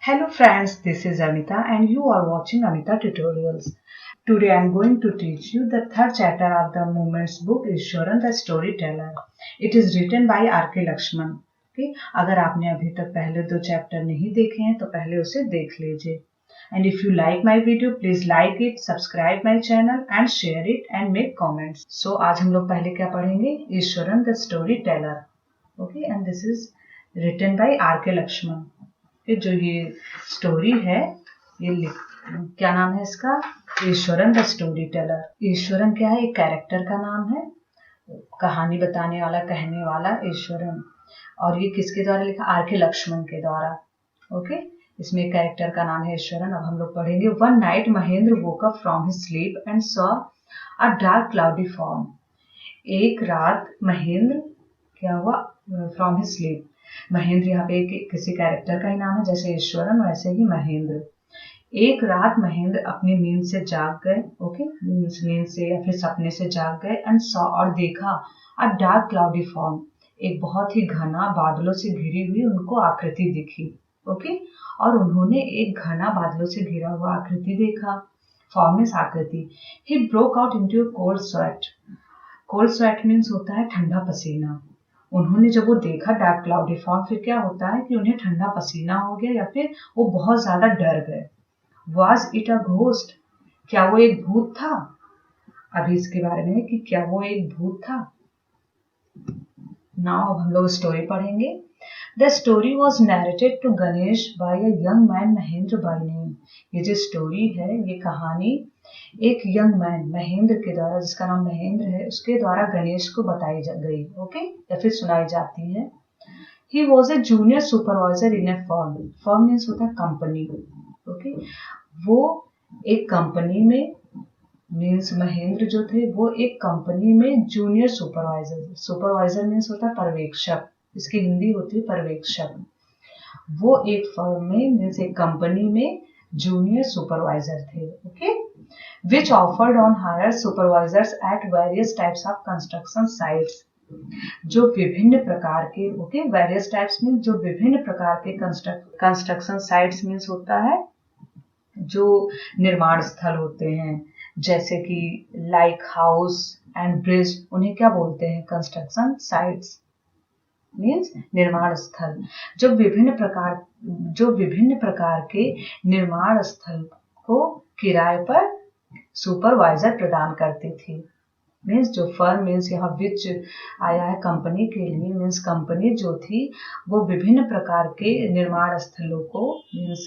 Hello friends, this is Amita and you are watching Amita Tutorials. Today I am going to teach you the third chapter of the Movements book Ishwaran the Storyteller. It is written by R.K. Lakshman. Okay? अगर आपने अभी तक पहले दो chapter नहीं देखे हैं तो पहले उसे देख लीजिए. And if you like my video, please like it, subscribe my channel and share it and make comments. So आज हम लोग पहले क्या पढ़ेंगे? Eswaran the Storyteller. Okay, and this is written by R.K. Lakshman. जो ये स्टोरी है ये क्या नाम है इसका? Eswaran the story teller. Eswaran क्या है? एक कैरेक्टर का नाम है, कहानी बताने वाला, कहने वाला ईश्वरन. और ये किसके द्वारा लिखा? आर के लक्ष्मण के द्वारा. ओके, इसमें एक कैरेक्टर का नाम है ईश्वरन. अब हम लोग पढ़ेंगे. One night Mahendra woke up from his sleep and saw a dark cloudy form. एक रात महेंद्र क्या हुआ? From his sleep. महेंद्र यहाँ पे किसी कैरेक्टर का ही नाम है, जैसे ईश्वरन वैसे ही महेंद्र. एक रात महेंद्र अपनी नींद से जाग गए. ओके, नींद से या फिर सपने से जाग गए. एंड सॉ और देखा अ डार्क क्लाउडी फॉर्म. एक बहुत ही घना बादलों से घिरी हुई उनको आकृति दिखी. ओके, और उन्होंने एक घना बादलों से घिरा हुआ आकृति देखा. फॉर्मलेस आकृति. He broke out into cold sweat. Cold sweat means होता है ठंडा पसीना. उन्होंने जब वो देखा डार्क क्लाउडी फॉर्म, फिर क्या होता है कि उन्हें ठंडा पसीना हो गया या फिर वो बहुत ज्यादा डर गए. Was it a ghost? क्या वो एक भूत था? अभी इसके बारे में कि क्या वो एक भूत था. नाउ अब हम लोग स्टोरी पढ़ेंगे. The story was narrated to Ganesh by a young man Mahendra by name. ये जो स्टोरी है, ये कहानी एक यंग मैन महेंद्र के द्वारा, जिसका नाम महेंद्र है, उसके द्वारा गणेश को बताई गई. ओके, या फिर सुनाई जाती है. He was a junior supervisor in A firm. Firm means होता है कंपनी. ओके, वो एक कंपनी में, मीन्स महेंद्र जो थे वो एक कंपनी में जूनियर सुपरवाइजर. सुपरवाइजर मीन्स होता है पर्यवेक्षक, इसकी हिंदी होती है पर्यवेक्षक. वो एक फर्म में मीन्स एक कंपनी में जूनियर सुपरवाइजर थे. Okay, which offered on hire supervisors at various types of construction sites. जो विभिन्न प्रकार के, ओके, वेरियस टाइप्स मीन्स जो विभिन्न प्रकार के कंस्ट्रक्शन साइट्स मीन्स होता है जो निर्माण स्थल होते हैं, जैसे कि लाइक हाउस एंड ब्रिज, उन्हें क्या बोलते हैं? कंस्ट्रक्शन साइट्स मीन्स निर्माण स्थल. जो विभिन्न प्रकार के निर्माण स्थल को किराए पर सुपरवाइजर प्रदान करती थी. मीन्स जो फर्म मीन्स यहाँ विच आया है कंपनी के लिए, मीन्स कंपनी जो थी वो विभिन्न प्रकार के निर्माण स्थलों को मीन्स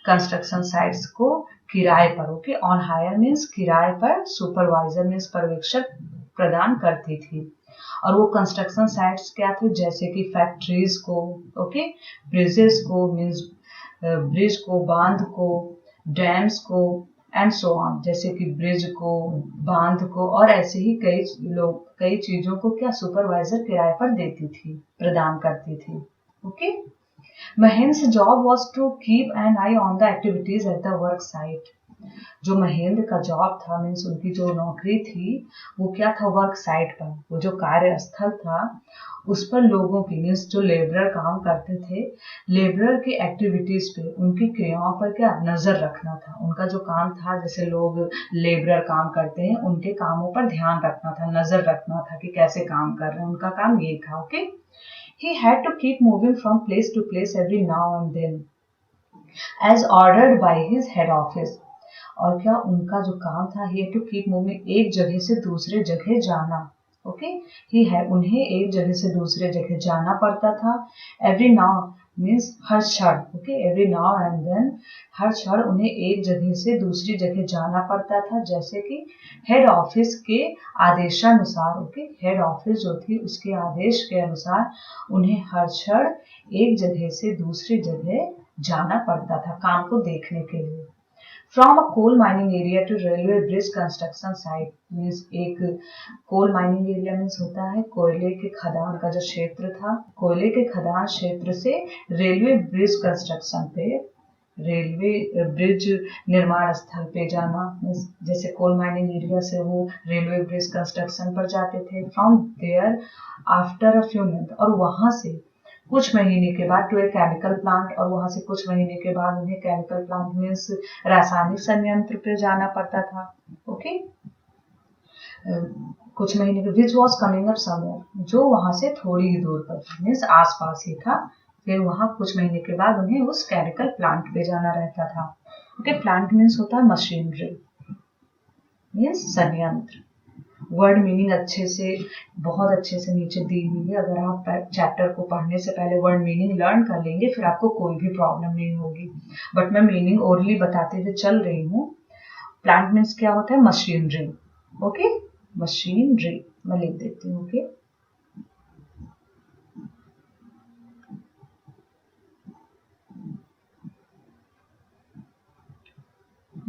कंस्ट्रक्शन साइट्स को किराए पर, ओके, ऑन हायर मीन्स किराए पर, सुपरवाइजर मीन्स पर्यवेक्षक प्रदान करती थी. और वो कंस्ट्रक्शन साइट्स क्या थे? जैसे कि फैक्ट्रीज को, ओके, ब्रिजेस को मीन्स ब्रिज को, बांध को, डैम्स को एंड सो ऑन, जैसे कि ब्रिज को, बांध को, और ऐसे ही कई चीजों को क्या सुपरवाइजर किराए पर देती थी, प्रदान करती थी. Okay, Mahendra job was to keep an eye on the activities at the work site. जो महेंद्र का जॉब था मीन्स उनकी जो नौकरी थी वो क्या था? वर्क साइट पर, वो जो कार्यस्थल था उस पर लोगों की मीन्स जो लेबरर काम करते थे, लेबरर की एक्टिविटीज पे, उनकी क्रियाओं पर क्या नजर रखना था. उनका जो काम था, जैसे लोग लेबरर काम करते हैं, उनके कामों पर ध्यान रखना था, नजर रखना था कि कैसे काम कर रहे हैं, उनका काम ये था. Okay, he had to keep moving from place to place every now and then as ordered by his head office. और क्या उनका जो काम था, he had to keep moving, एक जगह से दूसरे जगह जाना. ओके, उन्हें एक जगह से दूसरे जगह जाना पड़ता था. एवरी नाउ मीन्स हर क्षण. Okay, every now and then, हर क्षण उन्हें एक जगह से दूसरी जगह जाना पड़ता था, जैसे कि हेड ऑफिस के आदेशानुसार. ओके, हेड ऑफिस जो थी उसके आदेश के अनुसार उन्हें हर क्षण एक जगह से दूसरी जगह जाना पड़ता था काम को देखने के लिए. From a coal mining area to railway bridge construction site means एक coal mining area means होता है कोयले के खदान का जो क्षेत्र था, कोयले के खदान क्षेत्र से रेलवे ब्रिज कंस्ट्रक्शन पे, रेलवे ब्रिज निर्माण स्थल पे जाना. जैसे कोल माइनिंग एरिया से वो रेलवे ब्रिज कंस्ट्रक्शन पर जाते थे. From there after a few month, और वहां से कुछ महीने के बाद टू ए केमिकल प्लांट, और वहां से कुछ महीने के बाद उन्हें केमिकल प्लांट मीन्स रासायनिक संयंत्र पे जाना पड़ता था। ओके, कुछ महीने के which was coming up somewhere, जो वहां से थोड़ी ही दूर पर मीन्स आसपास ही था। फिर वहां कुछ महीने के बाद उन्हें उस केमिकल प्लांट पे जाना रहता था। ओके, प्लांट मीन्स होता है मशीनरी, मीन्स संयंत्र। वर्ड मीनिंग अच्छे से, बहुत अच्छे से नीचे दी हुई है। अगर आप चैप्टर को पढ़ने से पहले वर्ड मीनिंग लर्न कर लेंगे फिर आपको कोई भी प्रॉब्लम नहीं होगी। बट मैं मीनिंग ओरली बताते हुए चल रही हूँ। प्लांट मीन्स क्या होता है? मशीनरी। ओके, मशीनरी मैं लिख देती हूँ। ओके,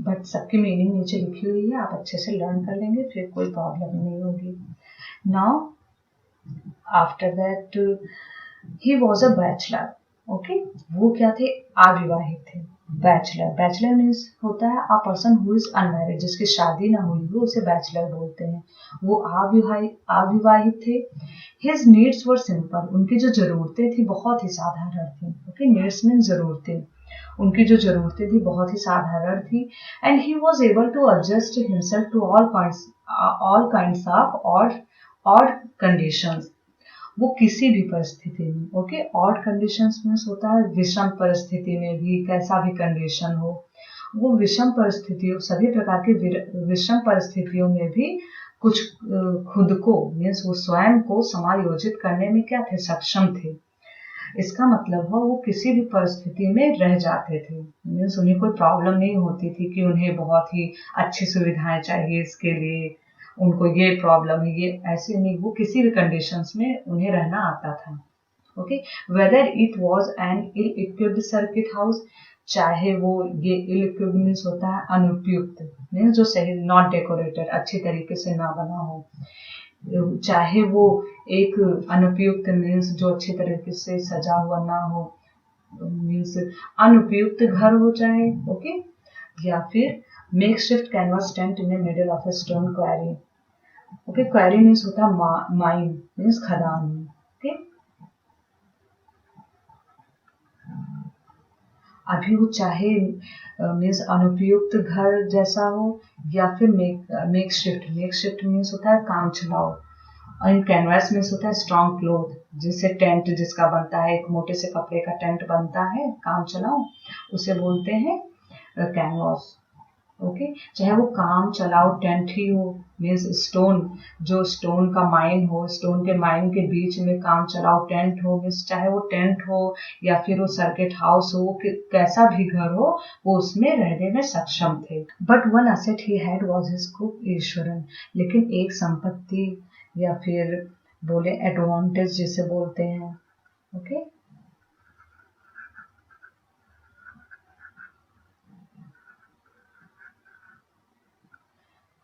बट सबकी मीनिंग नीचे लिखी हुई है, आप अच्छे से लर्न कर लेंगे फिर कोई प्रॉब्लम नहीं होगी। Now after that he was a bachelor. Okay, वो क्या थे? अविवाहित थे। बैचलर, बैचलर मीन्स होता है a person who is unmarried, जिसकी शादी ना हुई हो उसे बैचलर बोलते हैं। वो अविवाहित थे। हिज नीड्स वर सिंपल, उनकी जो जरूरतें थी बहुत ही साधारण थी। ओके, नीड्स मीन जरूरतें, उनकी जो जरूरतें थी बहुत ही साधारण थी। And he was able to adjust himself to all kinds of odd conditions. वो किसी भी परिस्थिति में, ओके, ऑड कंडीशंस मीन्स होता है विषम परिस्थिति में भी, कैसा भी कंडीशन हो, वो विषम परिस्थितियों, सभी प्रकार की विषम परिस्थितियों में भी कुछ खुद को मीन्स वो स्वयं को समायोजित करने में क्या थे? सक्षम थे। इसका मतलब है वो किसी भी परिस्थिति में रह जाते थे, मीन्स उन्हें कोई प्रॉब्लम नहीं होती थी कि उन्हें बहुत ही अच्छी सुविधाएं चाहिए, इसके लिए उनको ये प्रॉब्लम है, ये ऐसे नहीं, वो किसी भी कंडीशंस में उन्हें रहना आता था। Okay, whether it was an ill equipped circuit house, चाहे वो ये इल इक्विप्ड मीन्स होता है अनुपयुक्त, मीन्स जो सही नॉट डेकोरेटेड, अच्छी तरीके से ना बना हो, चाहे वो एक अनुपयुक्त मीन्स जो अच्छी तरीके से सजा हुआ ना हो, मीन्स अनुपयुक्त घर हो चाहे, ओके, या फिर make shift canvas tent in middle of a stone query. Okay, query means होता है माइन, मीन्स खदान। ओके, अभी वो चाहे मीन्स अनुपयुक्त घर जैसा हो या फिर मेक शिफ्ट मीन्स होता है काम चलाओ, और कैनवास मीन्स होता है स्ट्रॉन्ग क्लोथ, जिससे टेंट जिसका बनता है, एक मोटे से कपड़े का टेंट बनता है काम चलाओ, उसे बोलते हैं कैनवास। ओके, चाहे वो काम चलाओ टेंट ही हो, मीन्स स्टोन, जो स्टोन का माइन हो, स्टोन के माइन के बीच में काम चलाओ टेंट हो, मीन्स चाहे वो टेंट हो या फिर वो सर्किट हाउस हो, कैसा भी घर हो, वो उसमें रहने में सक्षम थे। But one asset he had was his cook Eswaran, लेकिन एक संपत्ति या फिर बोले एडवांटेज जिसे बोलते हैं। ओके,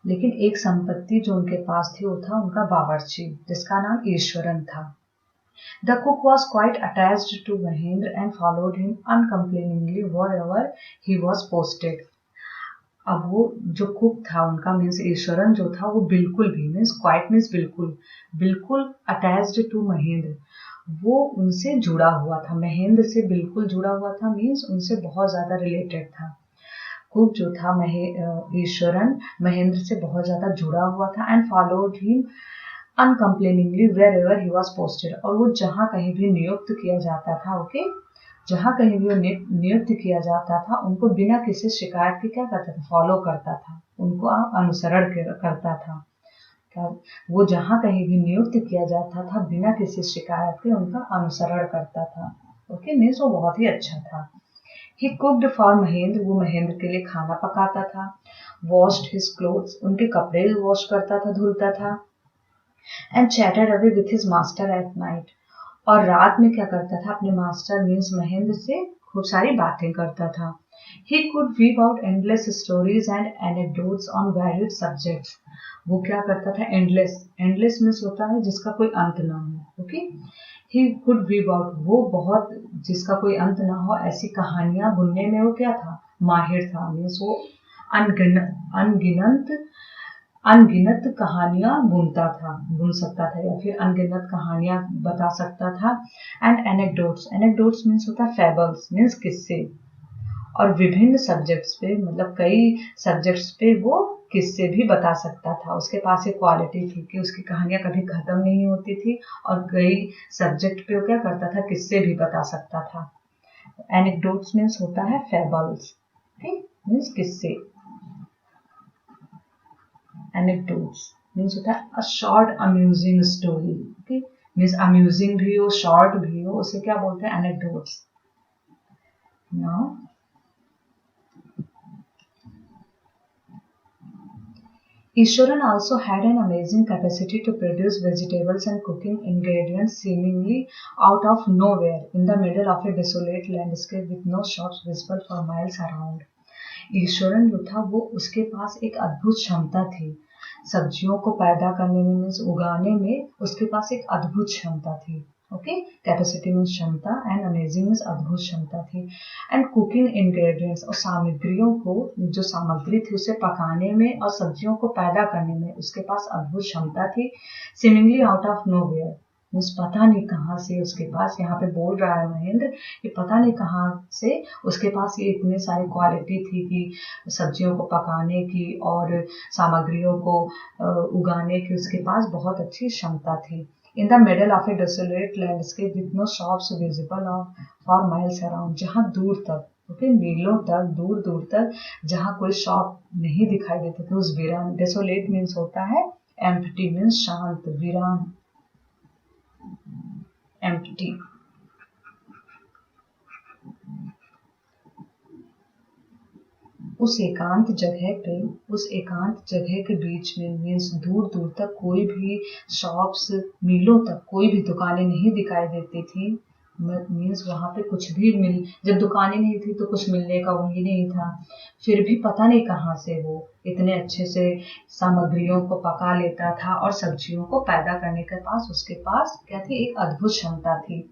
लेकिन एक संपत्ति जो उनके पास थी वो था उनका बावर्ची, जिसका नाम ईश्वरन था। The cook was quite attached to Mahendra and followed him uncomplainingly wherever he was posted। अब वो जो कुक था उनका मीन्स ईश्वरन जो था, वो बिल्कुल भी मीन्स क्वाइट मीन्स बिल्कुल अटैच्ड टू महेंद्र, वो उनसे जुड़ा हुआ था, महेंद्र से बिल्कुल जुड़ा हुआ था, मीन्स उनसे बहुत ज्यादा रिलेटेड था। कुक जो था ईश्वरन महेंद्र से बहुत ज्यादा जुड़ा हुआ था। And followed him uncomplainingly wherever he was posted, और वो जहाँ कहीं भी नियुक्त किया जाता था, ओके, जहाँ कहीं भी वो नियुक्त किया जाता था उनको बिना किसी शिकायत के क्या करता था? फॉलो करता था, उनको अनुसरण करता था। वो जहाँ कहीं भी नियुक्त किया जाता था बिना किसी शिकायत के उनका अनुसरण करता था। ओके, मीन्स वो बहुत ही अच्छा था। He cooked for महेंद्र, वो महेंद्र के लिए खाना पकाता था। Washed his clothes, उनके कपड़े वॉश करता था, धुलता था। And chatted away with his master at night, और रात में क्या करता था? अपने मास्टर मीन्स महेंद्र से खूब सारी बातें करता था। He could weave out endless stories and anecdotes on varied subjects, वो क्या करता था? एंडलेस मीन्स होता है जिसका कोई अंत ना हो। Okay, he could weave out, वो बहुत जिसका कोई अंत ना हो ऐसी कहानियां बुनने में वो क्या था? माहिर था, मीन्स वो अनगिनत अनगिनत कहानियां बुन सकता था या फिर अनगिनत कहानियां बता सकता था। एंड एनेक्डोट्स मीन्स होता है फेबल्स, मीन्स किस्से। और विभिन्न सब्जेक्ट्स पे, मतलब कई सब्जेक्ट्स पे वो किस्से भी बता सकता था। उसके पास एक क्वालिटी थी कि उसकी कहानियां कभी खत्म नहीं होती थी और कई सब्जेक्ट पे वो क्या करता था, किस्से भी बता सकता था। एनेक्डोट्स मीन्स होता है फेबल्स, ठीक, मीन्स किस्से। एनेक्डोट्स मीन्स होता है a short amusing story, okay, means amusing भी हो, शॉर्ट भी हो, उसे क्या बोलते हैं, anecdotes. Now Iswaran also had an amazing capacity to produce vegetables and cooking ingredients seemingly out of nowhere in the middle of a desolate landscape with no shops visible for miles around. Eswaran जो था वो, उसके पास एक अद्भुत क्षमता थी सब्जियों को पैदा करने में, मीन्स उगाने में उसके पास एक अद्भुत क्षमता थी। ओके, कैपेसिटी मीन्स क्षमता एंड अमेजिंग मीन्स अद्भुत क्षमता थी। एंड कुकिंग इंग्रेडिएंट्स और सामग्रियों को, जो सामग्री थी उसे पकाने में और सब्जियों को पैदा करने में उसके पास अद्भुत क्षमता थी। Seemingly out of nowhere means पता नहीं कहाँ से उसके पास, यहाँ पे बोल रहा है महेंद्र कि पता नहीं कहाँ से उसके पास ये इतने सारी क्वालिटी थी कि सब्जियों को पकाने की और सामग्रियों को उगाने की उसके पास बहुत अच्छी क्षमता थी। In the middle of a desolate landscape with no shops visible for miles around, जहाँ दूर तक, ओके, मीलों तक, दूर दूर तक जहाँ कोई शॉप नहीं दिखाई देते थे उस वीरान, डेसोलेट मीन्स होता है एम्प्टी, मीन्स शांत, वीरान, एम्प्टी। उस एकांत जगह के बीच में, मीन्स दूर दूर तक कोई भी शॉप्स, मीलों तक कोई भी दुकानें नहीं दिखाई देती थी। मीन्स वहां पे कुछ भी जब दुकानें नहीं थी तो कुछ मिलने का वही नहीं था। फिर भी पता नहीं कहाँ से वो इतने अच्छे से सामग्रियों को पका लेता था और सब्जियों को पैदा करने के पास उसके पास क्या थी, एक अद्भुत क्षमता थी।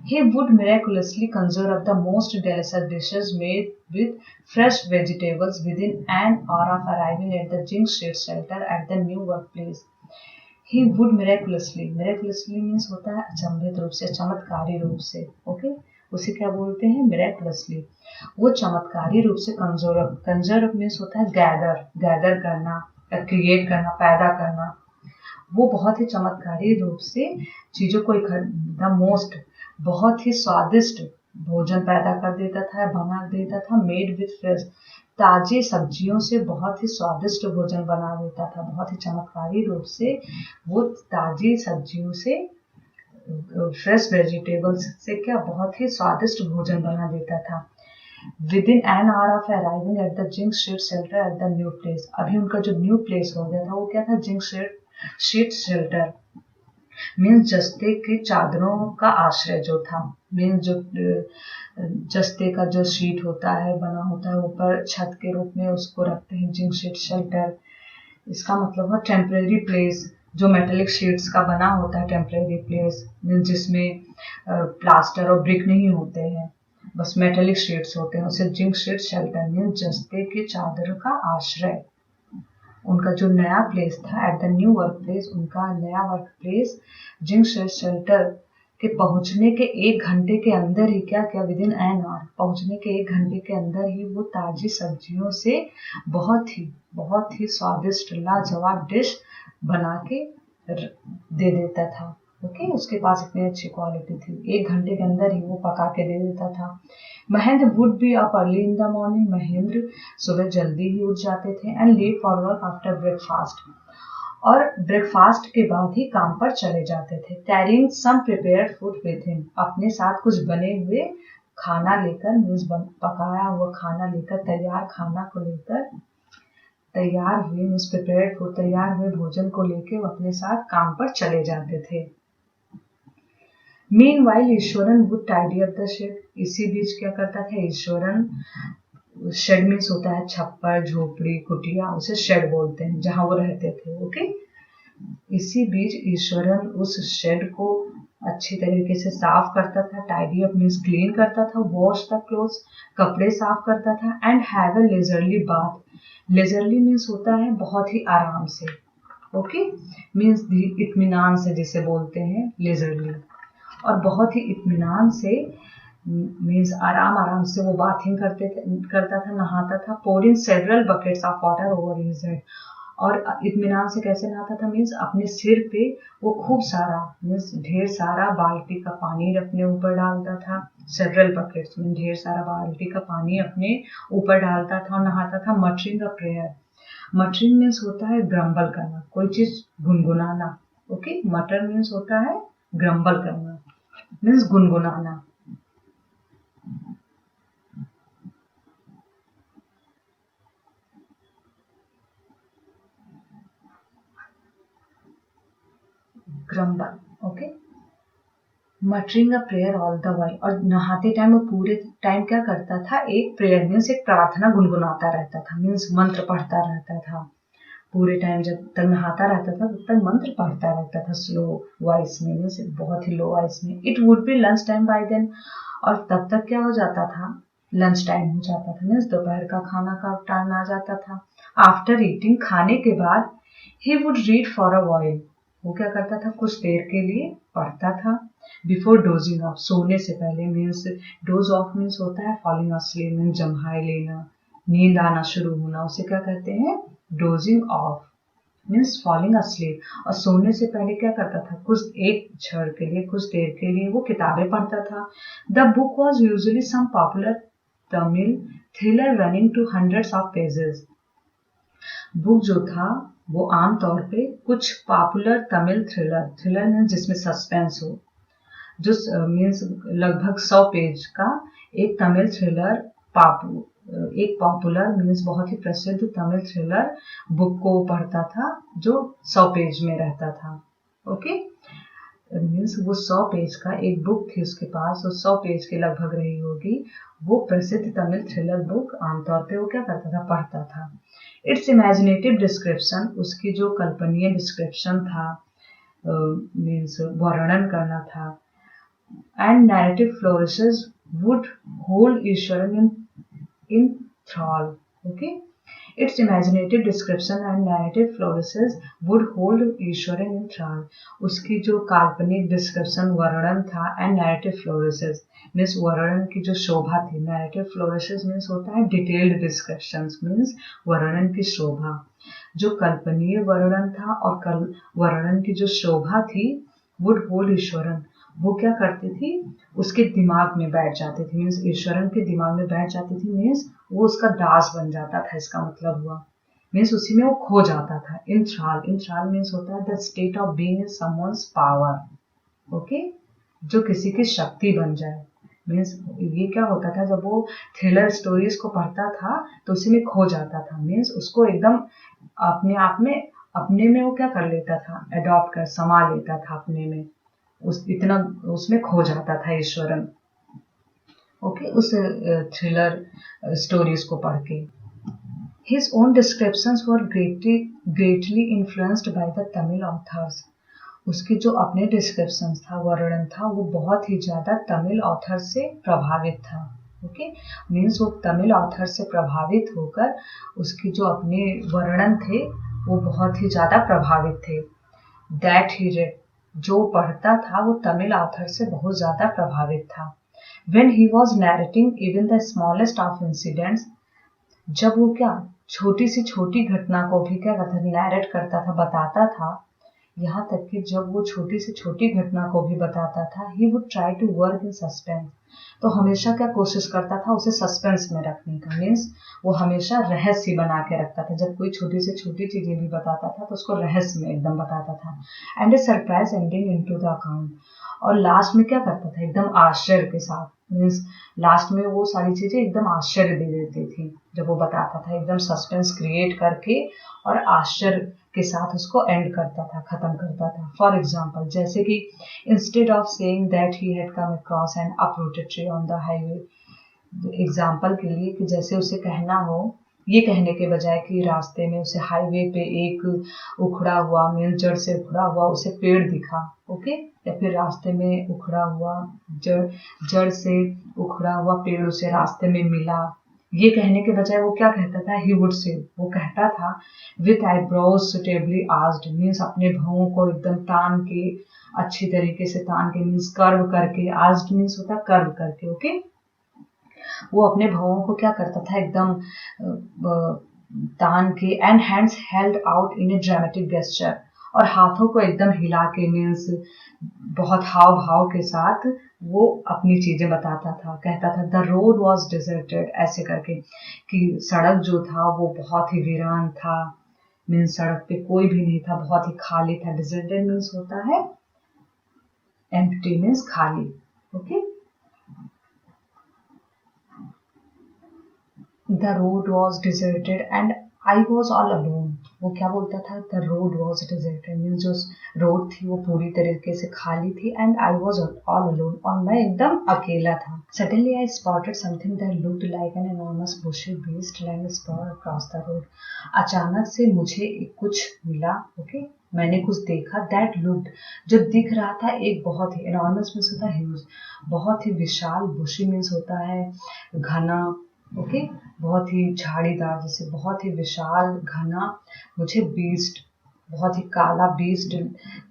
He would miraculously conjure up the most delicious dishes made with fresh vegetables within an hour of arriving at the Jing Street shelter at the new workplace. He would miraculously means होता है अचंभित रूप से, चमत्कारी रूप से, okay, उसे क्या बोलते हैं, miraculously। वो चमत्कारी रूप से कंजर अप मीन्स होता है गैदर करना, क्रिएट करना, पैदा करना। वो बहुत ही चमत्कारी रूप से चीजों को द मोस्ट, बहुत ही स्वादिष्ट भोजन पैदा कर देता था, बना देता था। मेड विथ फ्रेश, ताजे सब्जियों से बहुत ही स्वादिष्ट भोजन बना देता था। बहुत ही चमत्कारी रूप से वो ताजी सब्जियों से, फ्रेश वेजिटेबल्स से क्या, बहुत ही स्वादिष्ट भोजन बना देता था। With in an hour of arriving at the zinc street shelter at the new place, अभी उनका जो न्यू प्लेस हो गया था वो क्या था, जिंक स्ट्रीट शेल्टर मीन्स जस्ते के चादरों का आश्रय जो था। मीन्स जो जस्ते का जो शीट होता है, बना होता है ऊपर छत के रूप में, उसको रखते हैं जिंक शीट शेल्टर। इसका मतलब है टेम्परेरी प्लेस, जो मेटेलिक शीट्स का बना होता है टेम्परेरी प्लेस, मीन्स जिसमें प्लास्टर और ब्रिक नहीं होते हैं, बस मेटेलिक शीट्स होते हैं, उसे जिंक शीट शेल्टर मीन्स जस्ते के चादर का आश्रय। उनका जो नया प्लेस था at the new work place, उनका नया वर्क प्लेस जिंक शेल्टर के पहुंचने के 1 घंटे के अंदर ही क्या विद इन एन आवर, पहुंचने के 1 घंटे के अंदर ही वो ताजी सब्जियों से बहुत ही स्वादिष्ट लाजवाब डिश बना के दे देता था। ओके, उसके पास इतनी अच्छी क्वालिटी थी, 1 घंटे के अंदर ही वो पका के दे देता था। Mahendra would be up early in the morning, Mahendra सुबह जल्दी ही उठ जाते थे। And left for work after breakfast, और ब्रेकफास्ट के बाद ही काम पर चले जाते थे। Carrying some prepared food with him, अपने साथ कुछ बने हुए खाना लेकर, मीन्स पकाया हुआ खाना लेकर, तैयार हुए मीन्स प्रिपेयर्ड फूड, तैयार हुए भोजन को लेकर वो अपने साथ काम पर चले जाते थे। Meanwhile Iswaran would tidy up the shed, इसी बीच क्या करता था ईश्वरन, शेड मीन्स होता है छप्पर, झोपड़ी, कुटिया, उसे शेड बोलते हैं जहां वो रहते थे। ओके, इसी बीच ईश्वरन उस शेड को अच्छी तरीके से साफ करता था, टाइडी अप मीन्स क्लीन करता था, वॉश द क्लोथ्स कपड़े साफ करता था, and have a leisurely bath. Leisurely means होता है बहुत ही आराम से, ओके, मीन्स इत्मीनान से जिसे बोलते हैं लेजरली, और बहुत ही इत्मीनान से मीन्स आराम आराम से वो बाथिंग करता था, नहाता था, pouring several buckets of water over his head. और इत्मीनान से कैसे नहाता था मीन्स अपने सिर पे वो खूब सारा मीन्स ढेर सारा बाल्टी का पानी अपने ऊपर डालता था, सेवरल बकेट्स में ढेर सारा बाल्टी का पानी अपने ऊपर डालता था और नहाता था। Muttering a prayer, muttering means होता है ग्रम्बल करना, कोई चीज गुनगुनाना, ओके। मटर मीन्स होता है ग्रम्बल करना, मीन्स गुनगुनाना। Grumble, okay. Muttering a prayer all the while, और नहाते टाइम वो पूरे टाइम क्या करता था, एक प्रेयर मीन्स एक प्रार्थना गुनगुनाता रहता था, मीन्स मंत्र पढ़ता रहता था पूरे टाइम। जब तक नहाता रहता था तब तक मंत्र पढ़ता रहता था स्लो वॉइस में, मीन्स बहुत ही लो वॉइस में। It would be lunch time by then, और तब तक क्या हो जाता था, लंच टाइम हो जाता था, मीन्स दोपहर का खाना का टाइम आ जाता था। आफ्टर ईटिंग, खाने के बाद, he would read for a while, वो क्या करता था, कुछ देर के लिए पढ़ता था। बिफोर डोजिंग ऑफ, सोने से पहले, मीन्स डोज ऑफ मीन्स होता है फॉलिंग अस्लीप, मीन्स जम्हाई लेना, नींद आना शुरू होना, उसे क्या कहते हैं, dosing of means falling asleep. और सोने से पहले क्या करता था, कुछ एक क्षण के लिए, कुछ देर के लिए वो किताबें पढ़ता था। The book was usually some popular Tamil thriller running to hundreds of pages. Book जो था वो आमतौर पे कुछ popular Tamil thriller, thriller means जिसमें सस्पेंस हो, जो मीन्स लगभग 100 पेज का एक तमिल थ्रिलर, एक पॉपुलर मीन्स बहुत ही प्रसिद्ध तमिल थ्रिलर बुक को पढ़ता था जो 100 पेज में रहता था, ओके। मीन्स वो 100 पेज का एक बुक थी उसके पास, वो 100 पेज के लगभग रही होगी, वो प्रसिद्ध तमिल थ्रिलर बुक आमतौर पे वो क्या करता था, पढ़ता था। इट्स इमेजिनेटिव डिस्क्रिप्शन, उसकी जो कल्पनीय डिस्क्रिप्शन था, मीन्स वर्णन करना था, and narrative flourishes would hold Ishwaran in thrall. Okay, its imaginative description and narrative flourishes would hold Ishwaran in thrall. उसकी जो काल्पनिक डिस्क्रिप्शन वर्णन था, एंड नैरेटिव फ्लोरिसेस मीन्स वर्णन की जो शोभा थी, नैरेटिव फ्लोरिसेस मीन्स होता है डिटेल्ड डिस्क्रिप्शन, मीन्स वर्णन की शोभा। जो कल्पनीय वर्णन था और वर्णन की जो शोभा थी, वुड होल्ड ईश्वरन, वो क्या करती थी, उसके दिमाग में बैठ जाती थी, मीन्स ईश्वरन के दिमाग में बैठ जाती थी, मीन्स वो उसका दास बन जाता था, इसका मतलब हुआ, मीन्स उसी में वो खो जाता था। इंथ्राल, इंथ्राल मीन्स होता है the state of being in someone's power, okay, जो किसी की शक्ति बन जाए। मीन्स ये क्या होता था, जब वो थ्रिलर स्टोरीज को पढ़ता था तो उसी में खो जाता था, मीन्स उसको एकदम अपने आप में, अपने में वो क्या कर लेता था, अडॉप्ट कर, समा लेता था अपने में, इतना उसमें खो जाता था ईश्वरन, ओके, उस थ्रिलर स्टोरीज को पढ़ के। His own descriptions were greatly influenced by the Tamil authors. उसके जो अपने डिस्क्रिप्शन था, वर्णन था, वो बहुत ही ज्यादा तमिल ऑथर से प्रभावित था, ओके, मीन्स वो तमिल ऑथर से प्रभावित होकर उसकी जो अपने वर्णन थे वो बहुत ही ज्यादा प्रभावित थे। दैट ही रेड, जो पढ़ता था वो तमिल ऑथर से बहुत ज्यादा प्रभावित था। When he was narrating even the smallest of incidents, जब वो क्या छोटी सी छोटी घटना को भी क्या करता था, नैरेट करता था, बताता था, यहाँ तक कि जब वो छोटी से छोटी घटना को भी बताता था, he would try to work in suspense, तो हमेशा क्या कोशिश करता था, उसे सस्पेंस में रखने का, मीन्स वो हमेशा रहस्य बना के रखता था, जब कोई छोटी से छोटी चीजें भी बताता था तो उसको रहस्य में एकदम बताता था। And A surprise ending into the account, और लास्ट में क्या करता था, एकदम आश्चर्य के साथ, मीन्स लास्ट में वो सारी चीजें एकदम आश्चर्य दे देती थी जब वो बताता था, एकदम सस्पेंस क्रिएट करके और आश्चर्य के साथ उसको एंड करता था, खत्म करता था। फॉर एग्जाम्पल, जैसे कि instead of saying that he had come across N uprooted tree on the highway, example के लिए कि जैसे उसे कहना हो ये कहने के बजाय कि रास्ते में उसे हाईवे पे एक उखड़ा हुआ मीन्स जड़ से उखड़ा हुआ उसे पेड़ दिखा, ओके, या फिर रास्ते में उखड़ा हुआ जड़ से उखड़ा हुआ पेड़ उसे रास्ते में मिला, ये कहने के बजाय वो क्या कहता था, ही वुड से, वो कहता था with eyebrows suitably asked, means अपने भौं को एकदम तान के, अच्छी तरीके से तान के, मीन्स कर्व करके, आस्ड मीन्स होता है कर्व करके, ओके। वो अपने भवों को क्या करता था, एकदम तान के, and hands held out in A dramatic gesture, और हाथों को एकदम हिला के, मीन्स बहुत हाव भाव के साथ वो अपनी चीजें बताता था, कहता था द रोड वॉज डिजर्टेड, ऐसे करके कि सड़क जो था वो बहुत ही वीरान था, मीन्स सड़क पे कोई भी नहीं था, बहुत ही खाली था। डिजर्टेड मीन्स होता है एम्प्टी, मीन्स खाली, okay. The road was deserted and I was all alone. वो क्या बोलता था, the road was deserted means जो रोड थी वो पूरी तरीके से खाली थी, and I was all alone, और मैं एकदम अकेला था। Suddenly I spotted something that looked like an enormous bushy beast lying sprawled across the road. अचानक से मुझे कुछ मिला, ओके, मैंने कुछ देखा, that looked, जो दिख रहा था एक बहुत ही, enormous मीन्स होता है ह्यूज, बहुत ही विशाल, bushy मीन्स होता है घना, ओके, बहुत ही झाड़ीदार, जैसे बहुत ही विशाल घना, मुझे बीस्ट, बहुत ही काला बीस्ट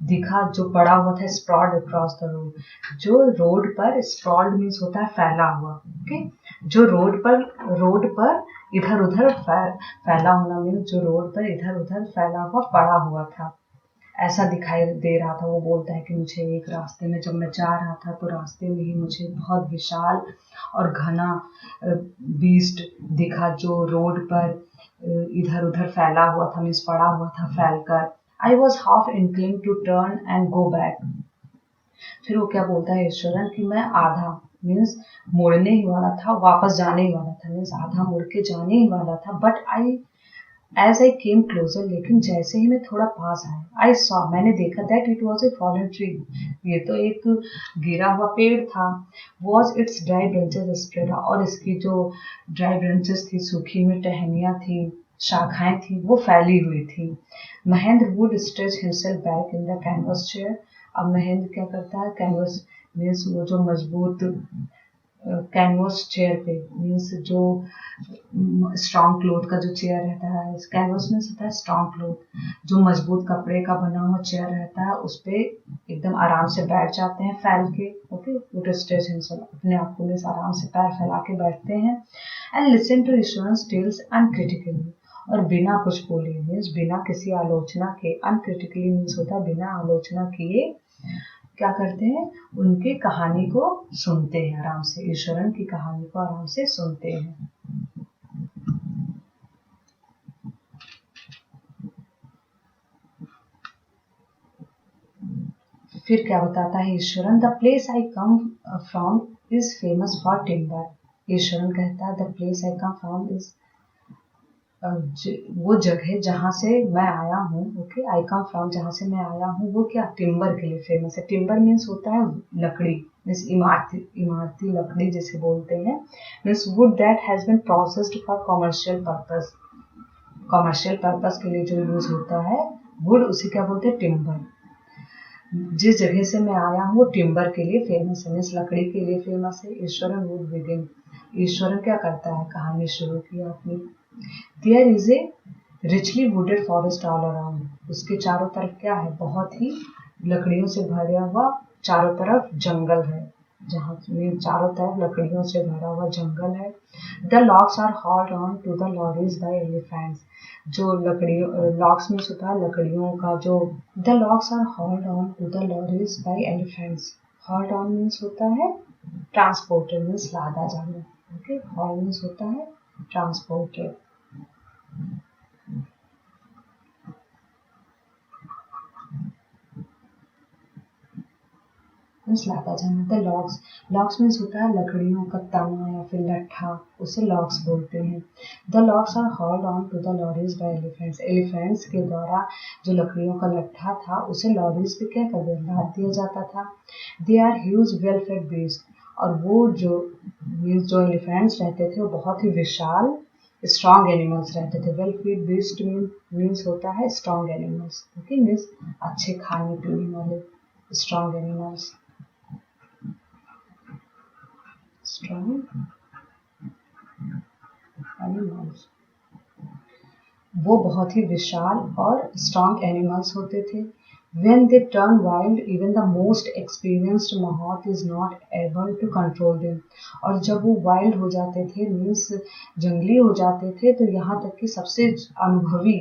दिखा जो पड़ा हुआ था, स्प्रॉड अक्रॉस द रोड, जो रोड पर, स्प्रॉड मीन्स होता है फैला हुआ, ओके, जो रोड पर इधर उधर फैला होना, मीन्स जो रोड पर इधर उधर फैला हुआ पड़ा हुआ था, ऐसा दिखाई दे रहा था। वो बोलता है कि मुझे एक रास्ते में जब मैं जा रहा था तो रास्ते में ही मुझे बहुत विशाल और घना बीस्ट दिखा जो रोड पर इधर उधर फैला हुआ था, मीन्स पड़ा हुआ था फैलकर। I was half inclined to turn and go back. फिर वो क्या बोलता है ईश्वरन कि मैं आधा मीन्स मुड़ने ही वाला था, वापस जाने ही वाला था, मीन्स आधा मुड़ के जाने ही वाला था, but as I came closer, लेकिन जैसे ही मैं थोड़ा पास आया, आई सॉ, मैंने देखा that it was a fallen tree, ये तो एक गिरा हुआ पेड़ था, was it's dry branches spread, और इसकी जो ड्राई ब्रांचेस थी, सूखी हुई टहनियाँ थी, शाखाएं थी, वो फैली हुई थी। Mahendra would stretch himself back in the canvas chair, अब महेंद्र क्या करता है, कैनवस मीन्स वो जो मजबूत कैनवस चेयर पे, मीन्स जो स्ट्रॉन्ग क्लोथ का जो चेयर रहता है, कैनवस मीन्स होता है स्ट्रॉन्ग क्लोथ, जो मजबूत कपड़े का बना हुआ चेयर रहता है, उस पे एकदम आराम से बैठ जाते हैं फैल के, ओके, वुड स्ट्रेच हिमसेल्फ, अपने आप को मीन्स आराम से पैर फैला के बैठते हैं, and listen to Iswaran's tales uncritically, और बिना कुछ बोले, मीन्स बिना किसी आलोचना के, अनक्रिटिकली मीन्स होता है बिना आलोचना किए, क्या करते हैं, उनकी कहानी को सुनते हैं आराम से, ईश्वरन की कहानी को आराम से सुनते हैं। फिर क्या बताता है Eswaran, the place I come from is famous for timber, Eswaran कहता है the place I come from is, वो जगह जहाँ से मैं आया हूँ, ओके, आई कम फ्रॉम, जहाँ से मैं आया हूँ, वो क्या टिम्बर के लिए फेमस है। टिम्बर मीन्स होता है लकड़ी, मीन्स इमारती लकड़ी जिसे बोलते हैं, means wood that has been processed for commercial purpose, commercial purpose के लिए जो यूज होता है वुड, उसे क्या बोलते हैं, टिम्बर। जिस जगह से मैं आया हूँ वो टिम्बर के लिए फेमस है, मीन्स लकड़ी के लिए फेमस है। ईश्वरन वुड बिगिन, ईश्वरन क्या करता है, कहानी शुरू की अपनी। There is a richly wooded forest all around, उसके चारों तरफ क्या है, बहुत ही लकड़ियों से भरा हुआ चारों तरफ जंगल है, जहाँ में चारों तरफ लकड़ियों से भरा हुआ जंगल है। The logs are hauled on to the lorries by elephants, जो लकड़ियों, logs में होता है लकड़ियों का जो, the logs are hauled on to the lorries by elephants, hauled on means होता है transported means लादा जाना, okay, haul means होता है transported। लाता जाना। द लॉग्स, लॉग्स मीन्स होता है लकड़ियों का तना या फिर लट्ठा, उसे लॉग्स बोलते हैं। The logs are hauled on to the lorries by elephants, elephants के द्वारा जो लकड़ियों का लट्ठा था उसे लॉरीज पे क्या कर दिया, लाद दिया जाता था। They are huge well fed beast, और वो जो एलिफेंट्स रहते थे वो बहुत ही विशाल स्ट्रॉन्ग एनिमल्स रहते थे। वेल फीड बीस्ट मीन्स होता है स्ट्रॉन्ग एनिमल्स, ओके, मीन्स अच्छे खाने पीने वाले स्ट्रॉन्ग एनिमल्स। स्ट्रॉन्ग एनिमल्स वो बहुत ही विशाल और स्ट्रॉन्ग एनिमल्स होते थे। When they turn wild, even the most experienced mahout is not able to control them. और जब वो वाइल्ड हो जाते थे मीन्स जंगली हो जाते थे, तो यहाँ तक कि सबसे अनुभवी